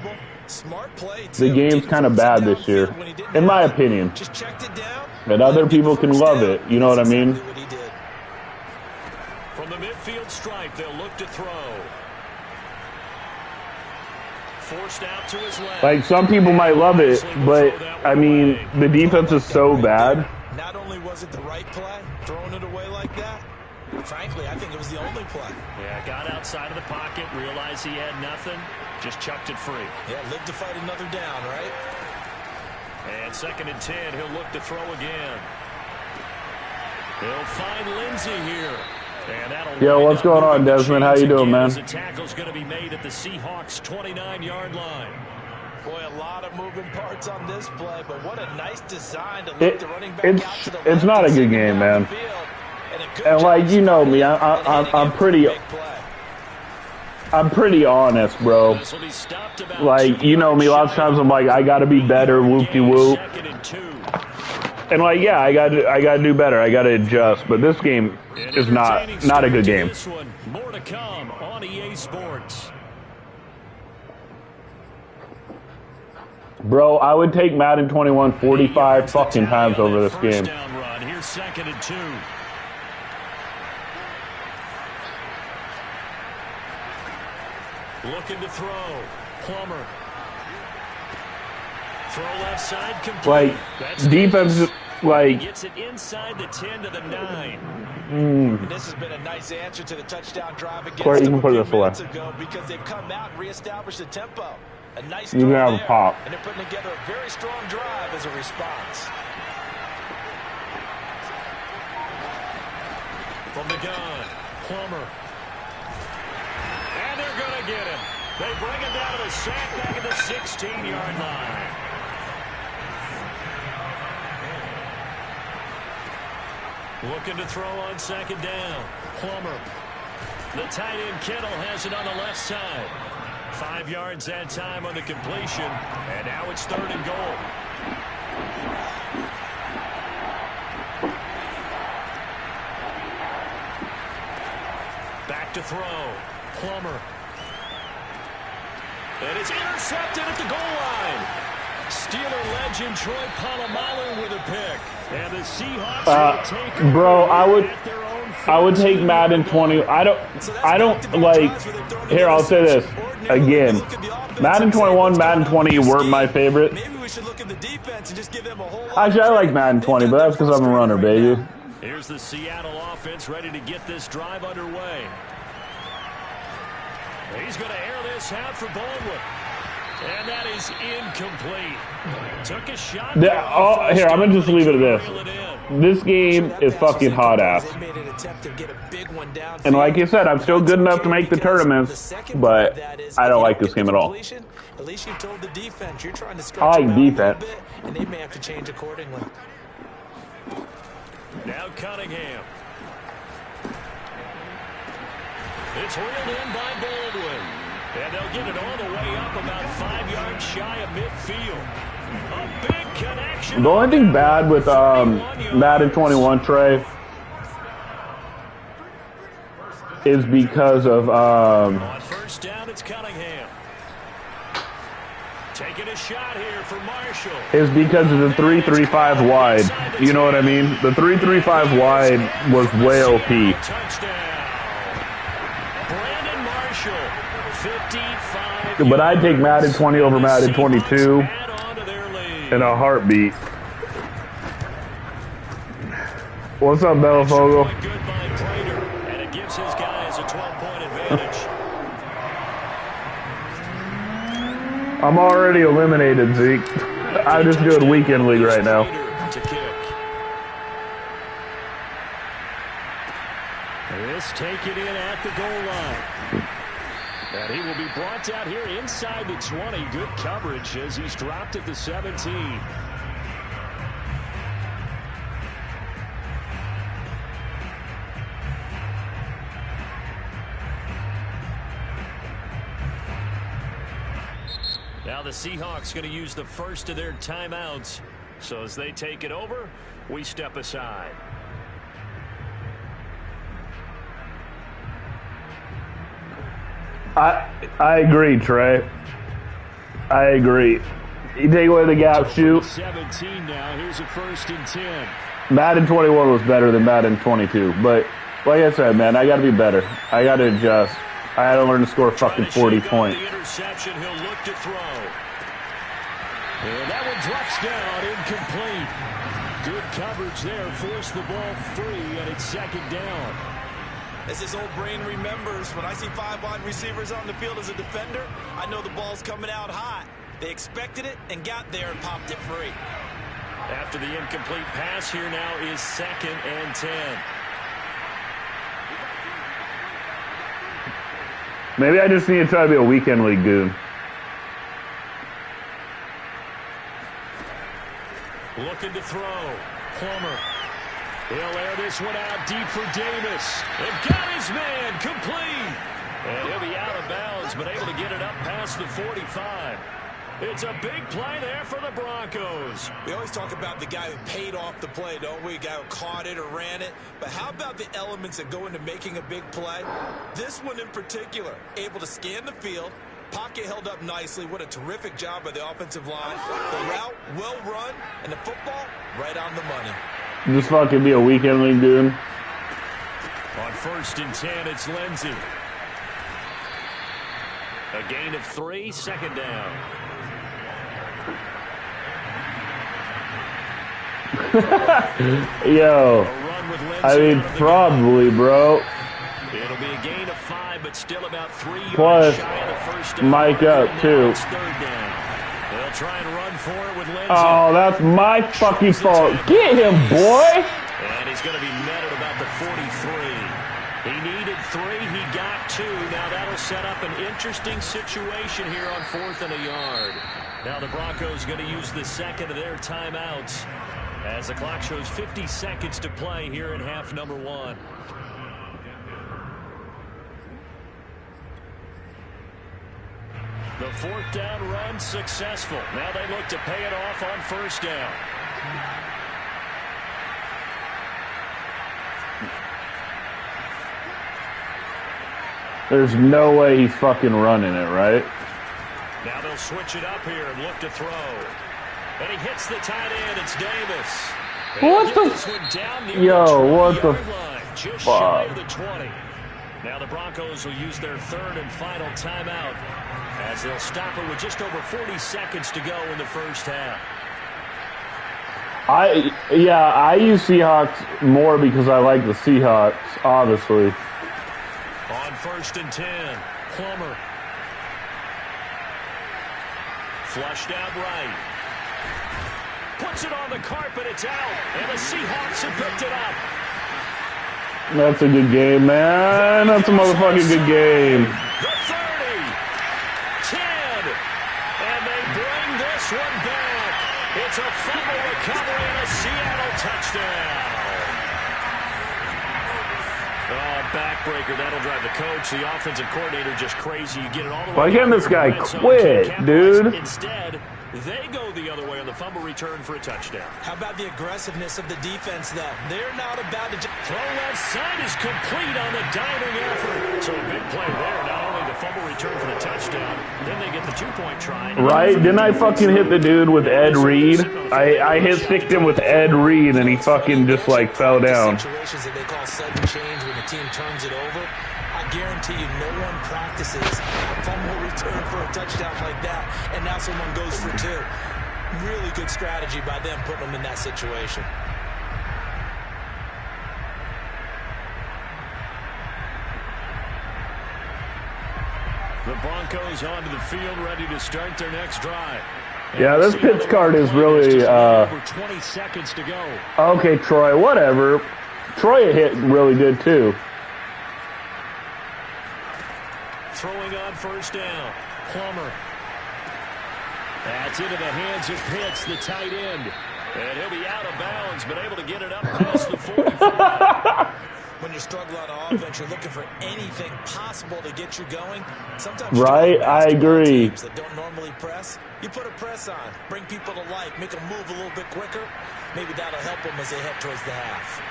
the game's kind of bad this year, in my opinion. Just checked it down. And other people can love it. You know what I mean? From the midfield stripe, they'll look to throw. Forced out to his left. Like some people might love it, but I mean the defense is so bad. Not only was it the right play, throwing it away like that, frankly, I think it was the only play. Yeah, got outside of the pocket, realized he had nothing, just chucked it free. Yeah, live to fight another down, right? And 2nd and 10, he'll look to throw again. He'll find Lindsey here. And that'll Yo, what's going on, Desmond? How you doing, man? The tackle's going to be made at the Seahawks' 29-yard line. Boy, a lot of moving parts on this play, but what a nice design to look the running back out to the left. It's not a good game, man. And like you know me, I'm pretty honest, bro. Like you know me, lots of times I'm like I gotta be better, whoop-de-whoop. And like yeah, I gotta do better. I gotta adjust. But this game is not a good game. More to come on EA Sports. Bro, I would take Madden 21 45 fucking times over this game. Here's 2nd and 2. Looking to throw. Plummer. Throw left side complete. Like, That's defense, Davis. like... He gets it inside the 10 to the 9. And this has been a nice answer to the touchdown drive against Corey, you them can a put few it this away. minutes ago because they've come out and reestablished the tempo. A nice You throw can have a there, pop. and they're putting together a very strong drive as a response. From the gun, Plummer. And they're going to get him. They bring him down to the sack back at the 16-yard line. Looking to throw on second down. Plummer. The tight end Kittle has it on the left side. 5 yards that time on the completion. And now it's 3rd and goal. Back to throw. Plummer. And it's intercepted at the goal line. Steeler legend Troy Polamalu with a pick. And the Seahawks take over bro, I would take 14. Madden 20. I don't like. Here, I'll say this again. Madden 21, Madden 20 weren't my favorite. Maybe we should look at the defense and just give them a whole lot Actually, I of like credit. Madden 20, They've but got that's because I'm a runner, frustrated right baby. now. Here's the Seattle offense ready to get this drive underway. He's going to air this out for Baldwin. And that is incomplete. Took a shot. Here, I'm going to just leave it at this. This game is fucking hot ass. They made an attempt to get a big one downfield. And like you said, I'm still good enough to make the tournaments, but I don't like this game at all. At least you told the defense you're trying to I scratch like them out a little defense. bit, and they may have to change accordingly. Now Cunningham. It's reeled in by Baldwin. And they'll get it all the way up about 5 yards shy of midfield. A big connection. The only thing bad with Madden 21, Trey, is because of On first down, it's Cunningham. Taking a shot here for Marshall. is because of the 3-3-5 wide. You know what I mean? The 3-3-5 wide was way OP. Touchdown. Brandon Marshall, 55. But I'd take Madden 20 over Madden 22 Add on to their lead. in a heartbeat. What's up, Bellafogle? Good by Prater, and it gives his guys a 12-point advantage. I'm already eliminated, Zeke. I'm just doing weekend league right now. To kick. This taken in at the goal line. And he will be brought down here inside the 20. Good coverage as he's dropped at the 17. Now the Seahawks going to use the first of their timeouts. So as they take it over, we step aside. I agree, Trey. I agree. You take away the gap shoot. 17 now. Here's a 1st and 10. Madden 21 was better than Madden 22. But like I said, man, I got to be better. I got to adjust. I had to learn to score fucking 40 points. The interception, he'll look to throw. And that one drops down, incomplete. Good coverage there, forced the ball free, and it's 2nd down. As his old brain remembers, when I see 5 wide receivers on the field as a defender, I know the ball's coming out hot. They expected it and got there and popped it free. After the incomplete pass, here now is 2nd and 10. Maybe I just need to try to be a weekend league goon. Looking to throw. Plummer. He'll air this one out deep for Davis. They've got his man complete. And he'll be out of bounds, but able to get it up past the 45. It's a big play there for the Broncos. We always talk about the guy who paid off the play, don't we? The guy who caught it or ran it. But how about the elements that go into making a big play? This one in particular, able to scan the field, pocket held up nicely. What a terrific job by the offensive line. The route, well run, and the football, right on the money. Just fucking be a weekend league goon. On 1st and 10, it's Lindsey. A gain of 3, second down. Yo, I mean, probably, bro. It'll be a gain of 5, but still about 3 yards Plus, shy of the first down. Mike up, too. It's third down. They'll try and run for it with Lindsay. Oh, that's my fucking fault. Get him, boy. And he's going to be met at about the 43. He needed 3. He got 2. Now that'll set up an interesting situation here on 4th and a yard. Now the Broncos going to use the second of their timeouts as the clock shows 50 seconds to play here in half number 1. The 4th down run successful. Now they look to pay it off on 1st down. There's no way he's fucking running it, right? Now they'll switch it up here and look to throw. And he hits the tight end. It's Davis. What the? What the just shy of the 20. Now the Broncos will use their 3rd and final timeout as they'll stop it with just over 40 seconds to go in the first half. I use Seahawks more because I like the Seahawks, obviously. On 1st and 10, Plummer. Flushed out right. Puts it on the carpet, it's out, and the Seahawks have picked it up. That's a good game, man. That's a motherfucking good game. The 30, 10, and they bring this one back. It's a fumble recovery and a Seattle touchdown. Oh, backbreaker. That'll drive the coach, the offensive coordinator, just crazy. You get it all the way. Why can't this guy quit, dude? Instead, they go the other way on the fumble return for a touchdown. How about the aggressiveness of the defense, though? They're not about to... Throw left side is complete on the diving effort. So a big play there. Not only the fumble return for the touchdown, then they get the 2-point try. Right? Didn't I fucking hit the dude with Ed Reed? I hit him with Ed Reed, and he fucking just, like, fell down. Situations that they call sudden change when the team turns it over. I guarantee you no one practices a fumble return for a touchdown like that, and now someone goes for 2. Really good strategy by them putting them in that situation. The Broncos onto the field, ready to start their next drive. Yeah, this Pitts card is really, over 20 seconds to go. Okay, Troy, whatever. Troy hit really good, too. Throwing on 1st down. Plummer. That's into the hands of Pitts, the tight end. And he'll be out of bounds, but able to get it up past the 45. When you struggle on offense, you're looking for anything possible to get you going. Sometimes right, I agree. Teams that don't normally press, you put a press on, bring people to life, make them move a little bit quicker. Maybe that'll help them as they head towards the half.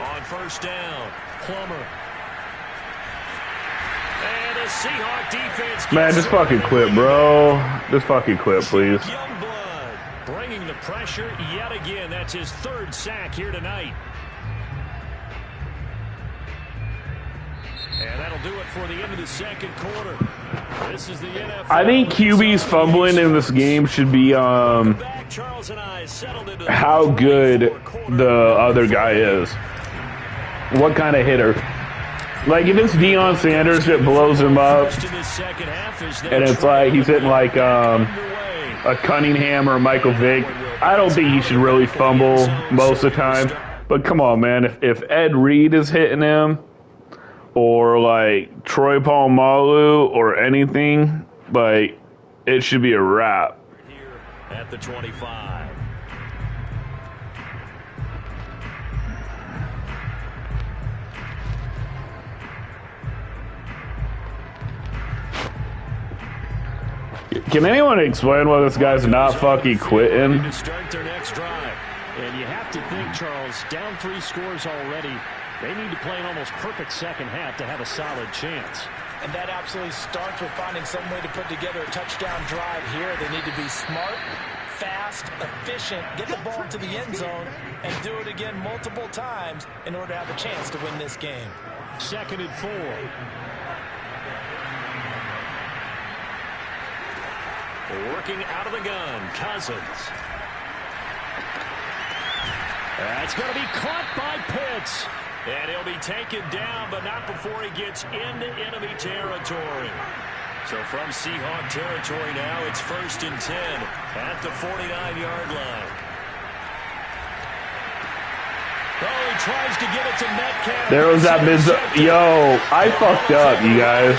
On 1st down, Plummer. And the Seahawk defense. Man, just fucking quit, bro. Just fucking quit, please. Youngblood bringing the pressure yet again. That's his 3rd sack here tonight. And that'll do it for the end of the second quarter. This is the NFL. I think QB's fumbling in this game should be how good the other guy is. What kind of hitter? Like, if it's Deion Sanders, it blows him up. And it's like he's hitting like a Cunningham or a Michael Vick. I don't think he should really fumble most of the time. But come on, man. If Ed Reed is hitting him, or like Troy Polamalu or anything, like, it should be a wrap. Here at the 25. Can anyone explain why this guy's not fucking quitting? To start their next drive. And you have to think, Charles, down 3 scores already. They need to play an almost perfect second half to have a solid chance. And that absolutely starts with finding some way to put together a touchdown drive here. They need to be smart, fast, efficient, get the ball to the end zone, and do it again multiple times in order to have a chance to win this game. 2nd and 4. Working out of the gun, Cousins. That's going to be caught by Pitts. And he'll be taken down, but not before he gets into enemy territory. So from Seahawk territory now, it's 1st and 10 at the 49-yard line. Oh, he tries to get it to Metcalf. There was that mid. Yo, I fucked up, you guys.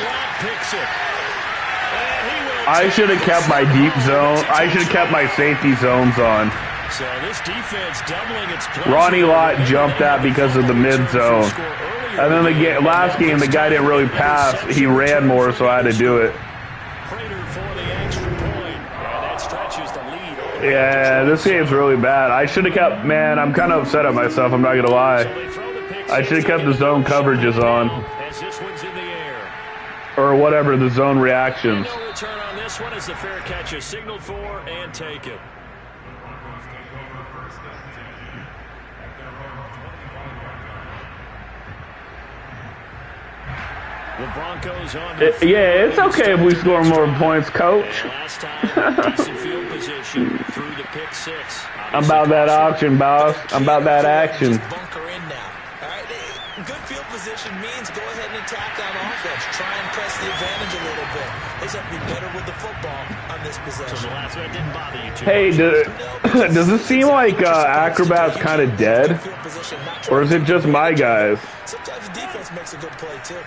I should have kept my deep zone. I should have kept my safety zones on. So this defense doubling its play. Ronnie Lott jumped that because of the mid zone. And then the last game, the guy didn't really pass. He ran more, so I had to do it. Yeah, this game's really bad. I should have kept, man, I'm kind of upset at myself, I'm not going to lie. I should have kept the zone coverages on. Or whatever, the zone reactions. No return on this one as the fair catch is signaled for and taken. The Broncos on yeah, it's okay if we score more points, coach. Last time, decent field position through the pick 6. I'm about that action, boss. I'm about that action. Bunker in now. All right, good field position means go ahead and attack on offense. Try and press the advantage a little bit. They just have to be better with the football on this possession. So the last one didn't bother you too Hey, does it seem like Acrobat's kind of dead? Or is it just my guys? Sometimes the defense makes a good play, too.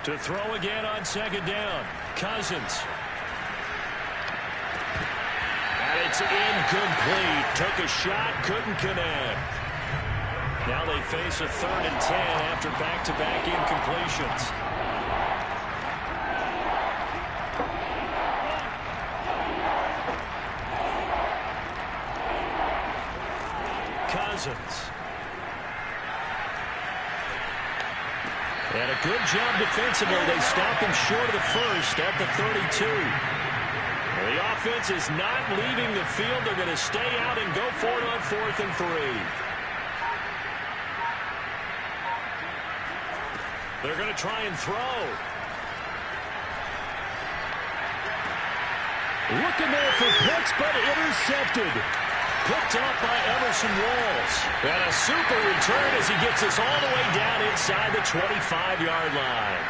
To throw again on 2nd down. Cousins. And it's incomplete. Took a shot, couldn't connect. Now they face a 3rd and 10 after back-to-back incompletions. Cousins. And a good job defensively. They stop him short of the first at the 32. The offense is not leaving the field. They're going to stay out and go for it on 4th and 3. They're going to try and throw. Looking there for Pitts, but intercepted. Picked up by Emerson Walls. And a super return as he gets us all the way down inside the 25-yard line.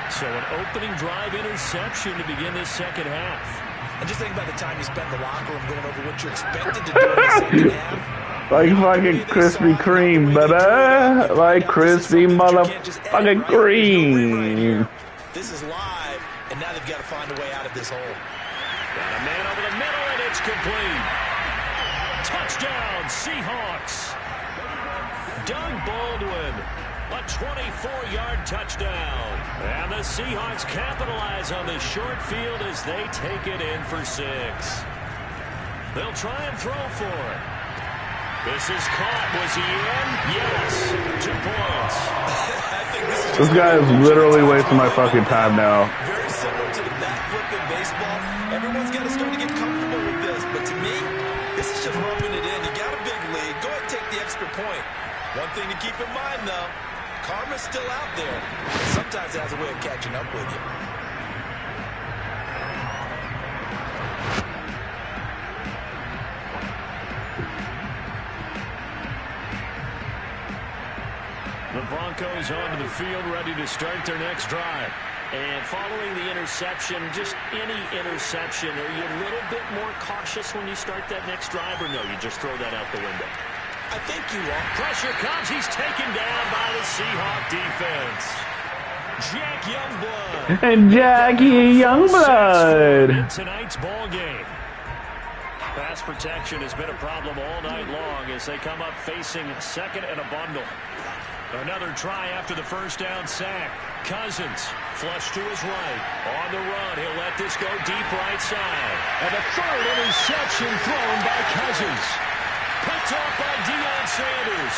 So an opening drive interception to begin this 2nd half. And just think about the time you spend in the locker room going over what you're expected to do in the 2nd half. Like fucking Krispy Kreme, baby. Like crispy motherfucking cream. This is live, and now they've got to find a way out of this hole. Got a man over the middle, and it's complete. Touchdown, Seahawks. Doug Baldwin, a 24-yard touchdown. And the Seahawks capitalize on the short field as they take it in for 6. They'll try and throw for it. This is caught. Was he in? Yes. 2 points. I think This guy is literally wasting my fucking time now. very similar to the back flip in baseball. Everyone's got to start to get comfortable with this, but to me, this is just rubbing it in. You got a big lead. Go ahead and take the extra point. One thing to keep in mind, though, karma's still out there. Sometimes it has a way of catching up with you. The Broncos onto the field, ready to start their next drive. And following the interception, just any interception, are you a little bit more cautious when you start that next drive, or no, you just throw that out the window? I think you are. Pressure comes. He's taken down by the Seahawk defense. Jack Youngblood. And Jackie Youngblood. In tonight's ball game. Pass protection has been a problem all night long as they come up facing 2nd and a bundle. Another try after the first down sack. Cousins flush to his right. On the run, he'll let this go deep right side. And the 3rd interception thrown by Cousins. Picked off by Deion Sanders.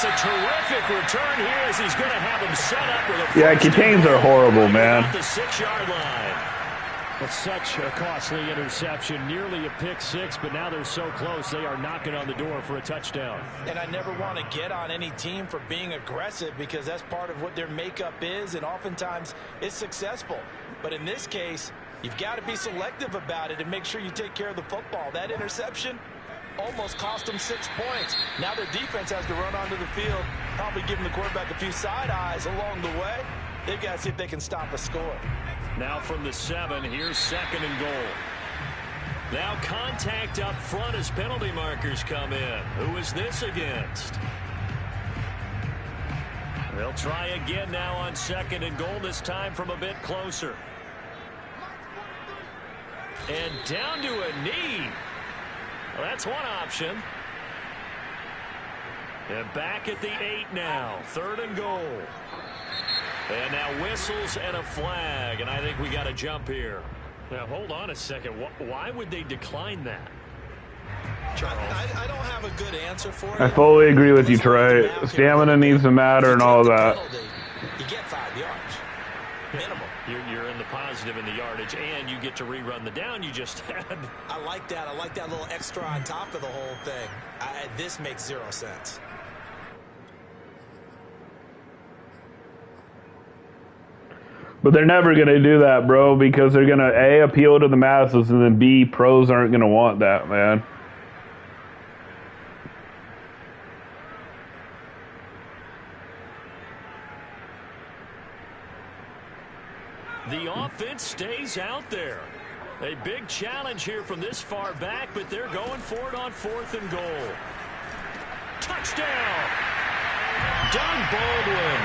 It's a terrific return here as he's going to have him set up with a Yeah, contains are horrible, man. At the 6-yard line. It's such a costly interception, nearly a pick six, but now they're so close they are knocking on the door for a touchdown. And I never want to get on any team for being aggressive because that's part of what their makeup is, and oftentimes it's successful. But in this case, you've got to be selective about it and make sure you take care of the football. That interception almost cost them 6 points. Now their defense has to run onto the field, probably giving the quarterback a few side eyes along the way. They've got to see if they can stop a score. Now from the 7, here's 2nd and goal. Now contact up front as penalty markers come in. Who is this against? They'll try again now on 2nd and goal, this time from a bit closer. And down to a knee. Well, that's one option. And back at the 8 now. 3rd and goal. And now whistles and a flag. And I think we got to jump here. Now, hold on a second. Why would they decline that? I don't have a good answer for it. I fully agree with you, Trey. Stamina needs to matter and all that. You get 5 yards. Minimum. You're in the positive in the yardage, and you get to rerun the down you just had. I like that. I like that little extra on top of the whole thing. This makes 0 sense. But they're never going to do that, bro, because they're going to, A, appeal to the masses, and then, B, pros aren't going to want that, man. The offense stays out there. A big challenge here from this far back, but they're going for it on 4th and goal. Touchdown! Doug Baldwin.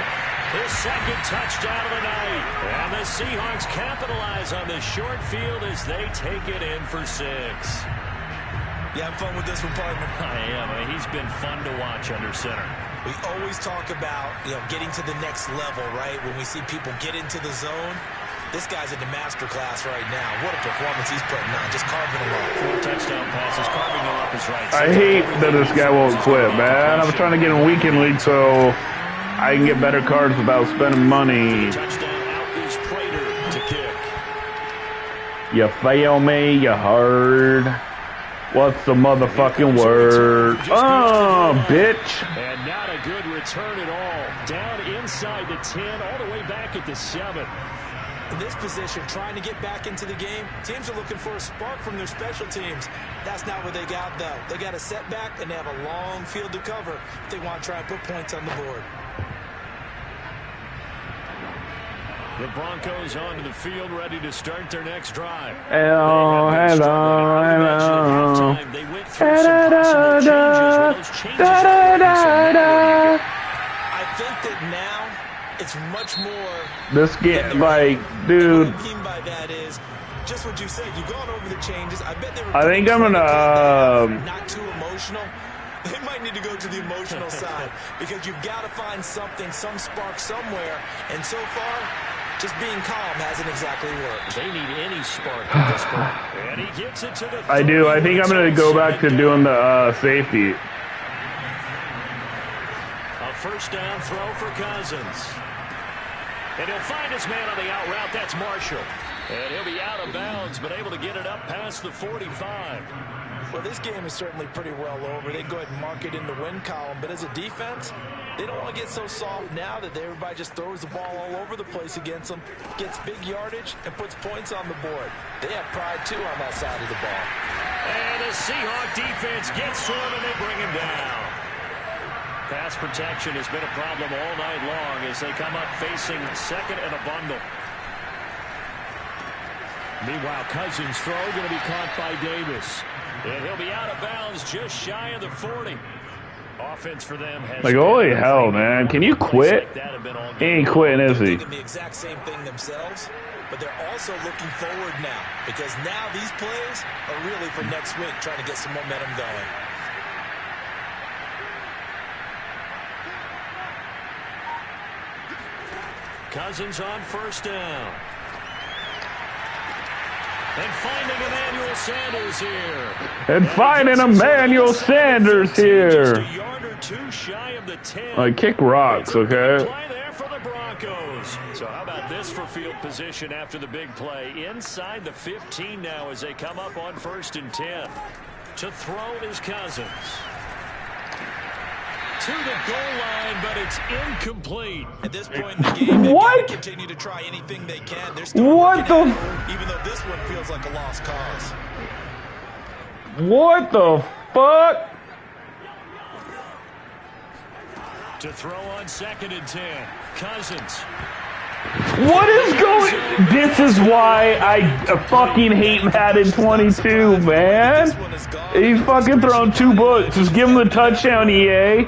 His 2nd touchdown of the night. And the Seahawks capitalize on the short field as they take it in for 6. You having fun with this one, partner? I am. I mean, he's been fun to watch under center. We always talk about, getting to the next level, right? When we see people get into the zone. This guy's in the master class right now. What a performance he's putting on. Just carving them up. 4 touchdown passes, carving them up his right. I hate that this guy won't quit, man. I'm trying to get in weekend league so I can get better cards without spending money. Touchdown out is Prater to kick. You fail me, you heard. What's the motherfucking word? Oh, bitch. And not a good return at all. Down inside the 10, all the way back at the 7. In this position, trying to get back into the game, teams are looking for a spark from their special teams. That's not what they got, though. They got a setback, and they have a long field to cover if they want to try and put points on the board. The Broncos onto the field, ready to start their next drive. Hello, hello, hello. They went through some possible changes. Well, those changes are working, so now where do you go? I think that now it's much more. This game, like, dude. What I mean by that is just what you said. You've gone over the changes. I bet they were. I think I'm gonna. Not too emotional. They might need to go to the emotional side because you've got to find something, some spark somewhere. And so far, just being calm hasn't exactly worked. They need any spark at this point. And he gets it to the. I do. I think I'm gonna go back to doing the safety. A first down throw for Cousins. And he'll find his man on the out route. That's Marshall. And he'll be out of bounds, but able to get it up past the 45. Well, this game is certainly pretty well over. They go ahead and mark it in the win column. But as a defense, they don't want to get so soft now that everybody just throws the ball all over the place against them, gets big yardage, and puts points on the board. They have pride, too, on that side of the ball. And the Seahawk defense gets to him, and they bring him down. Pass protection has been a problem all night long as they come up facing 2nd and a bundle. Meanwhile, Cousins' throw going to be caught by Davis. And he'll be out of bounds just shy of the 40. Offense for them has Like, holy hell, man. Can you quit? He ain't quitting, is he? They're doing the exact same thing themselves, but they're also looking forward now because now these plays are really for next week, trying to get some momentum going. Cousins on first down. And finding Emmanuel Sanders here. And finding Emmanuel Sanders here. Just a yard or They're too shy of the 10. Like, kick rocks, okay? Play there for the Broncos. So how about this for field position after the big play? Inside the 15 now as they come up on 1st and 10. To throw is Cousins. To the goal line, but it's incomplete. At this point in the game, they've got to continue to try anything they can. They're still what the? Even though this one feels like a lost cause. What the fuck? To throw on 2nd and 10. Cousins. What is going? This is why I fucking hate Madden 22, man. He's fucking throwing 2 books. Just give him the touchdown, EA.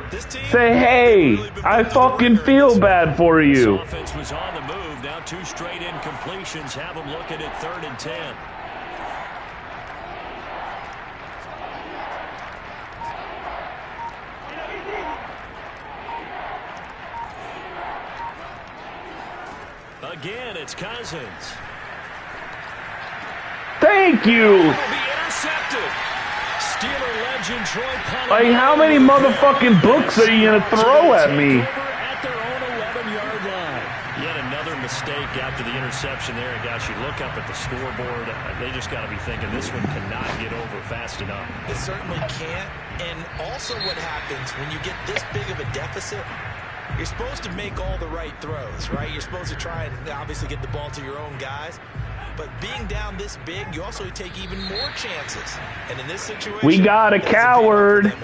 Say, hey, I fucking feel bad for you. Offense was on the move. Now 2 straight incompletions have them looking at 3rd and 10. Again, it's Cousins. Thank you. Will be intercepted. Steeler legend Troy Polamalu. Like, how many motherfucking books are you gonna throw at me? At their own 11-yard line. Yet another mistake after the interception there. And guys, you look up at the scoreboard. They just got to be thinking this one cannot get over fast enough. It certainly can't. And also what happens when you get this big of a deficit, you're supposed to make all the right throws, right? You're supposed to try and obviously get the ball to your own guys. But being down this big, you also take even more chances. And in this situation, we got a coward.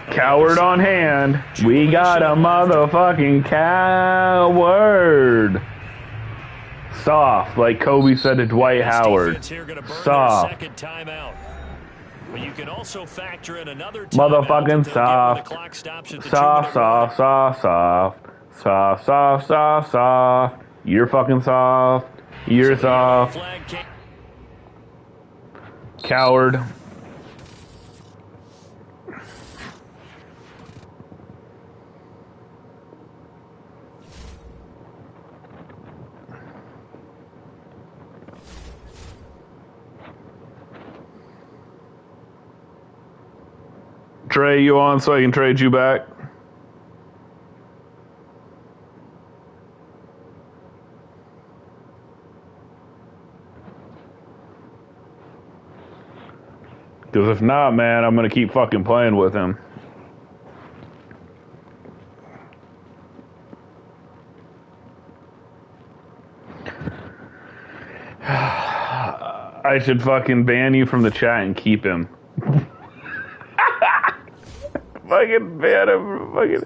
Coward on hand. We got a motherfucking coward. Soft, like Kobe said to Dwight Howard. Soft. Second timeout. But you can also factor in another motherfucking soft. Soft, soft, soft, soft. Soft, soft, soft, soft. You're fucking soft. You're soft. Coward. Trey, you on so I can trade you back? Because if not, man, I'm going to keep fucking playing with him. I should fucking ban you from the chat and keep him. Fucking ban him.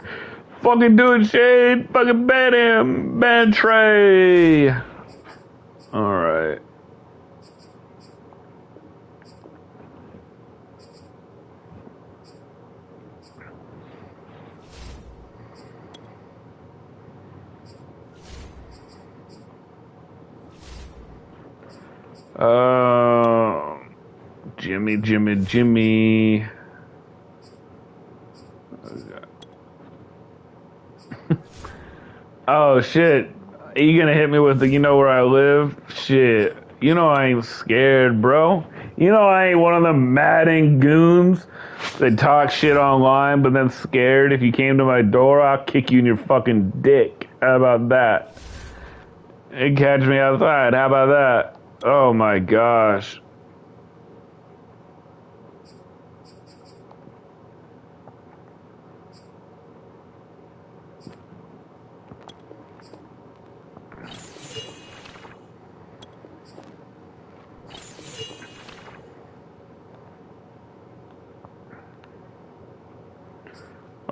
Fucking do it, Shade. Fucking ban him. Ban Trey. Alright. Jimmy. Oh, shit. Are you gonna hit me with the you know where I live? Shit. You know I ain't scared, bro. You know I ain't one of them Madden goons that talk shit online but then scared if you came to my door, I'll kick you in your fucking dick. How about that? And catch me outside. How about that? Oh my gosh.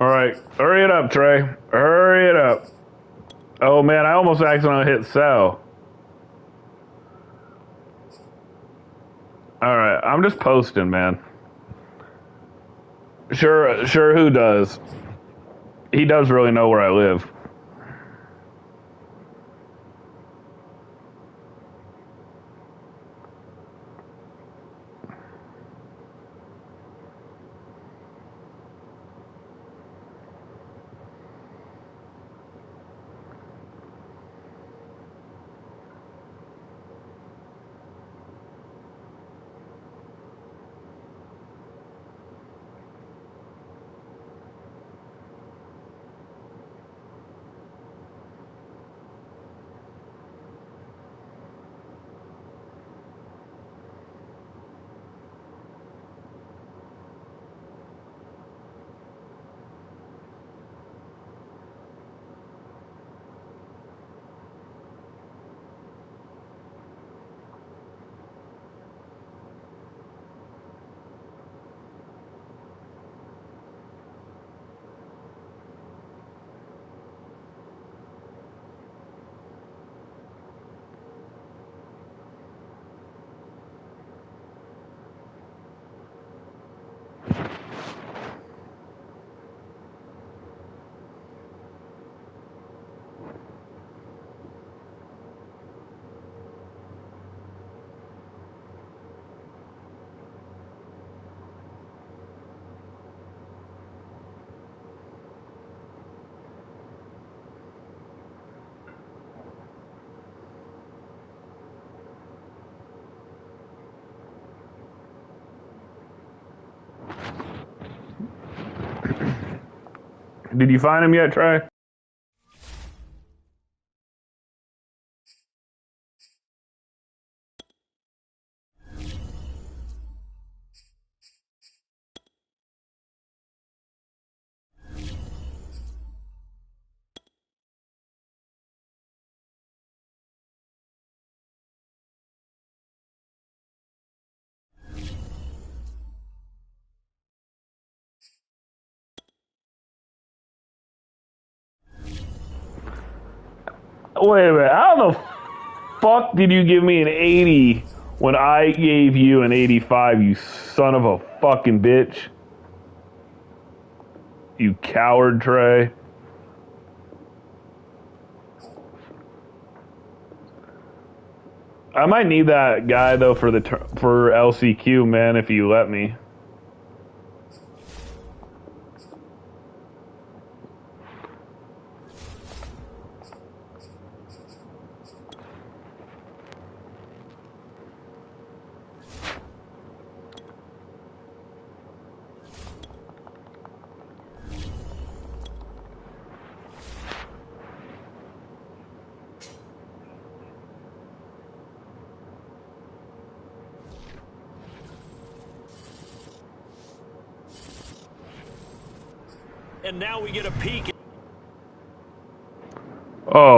Alright, hurry it up, Trey. Hurry it up. Oh man, I almost accidentally hit sell. Alright, I'm just posting, man. Sure, who does? He does really know where I live. Did you find him yet, Trey? Wait a minute. How the fuck did you give me an 80 when I gave you an 85, you son of a fucking bitch? You coward, Trey. I might need that guy though for LCQ, man, if you let me. And now we get a peek. Oh.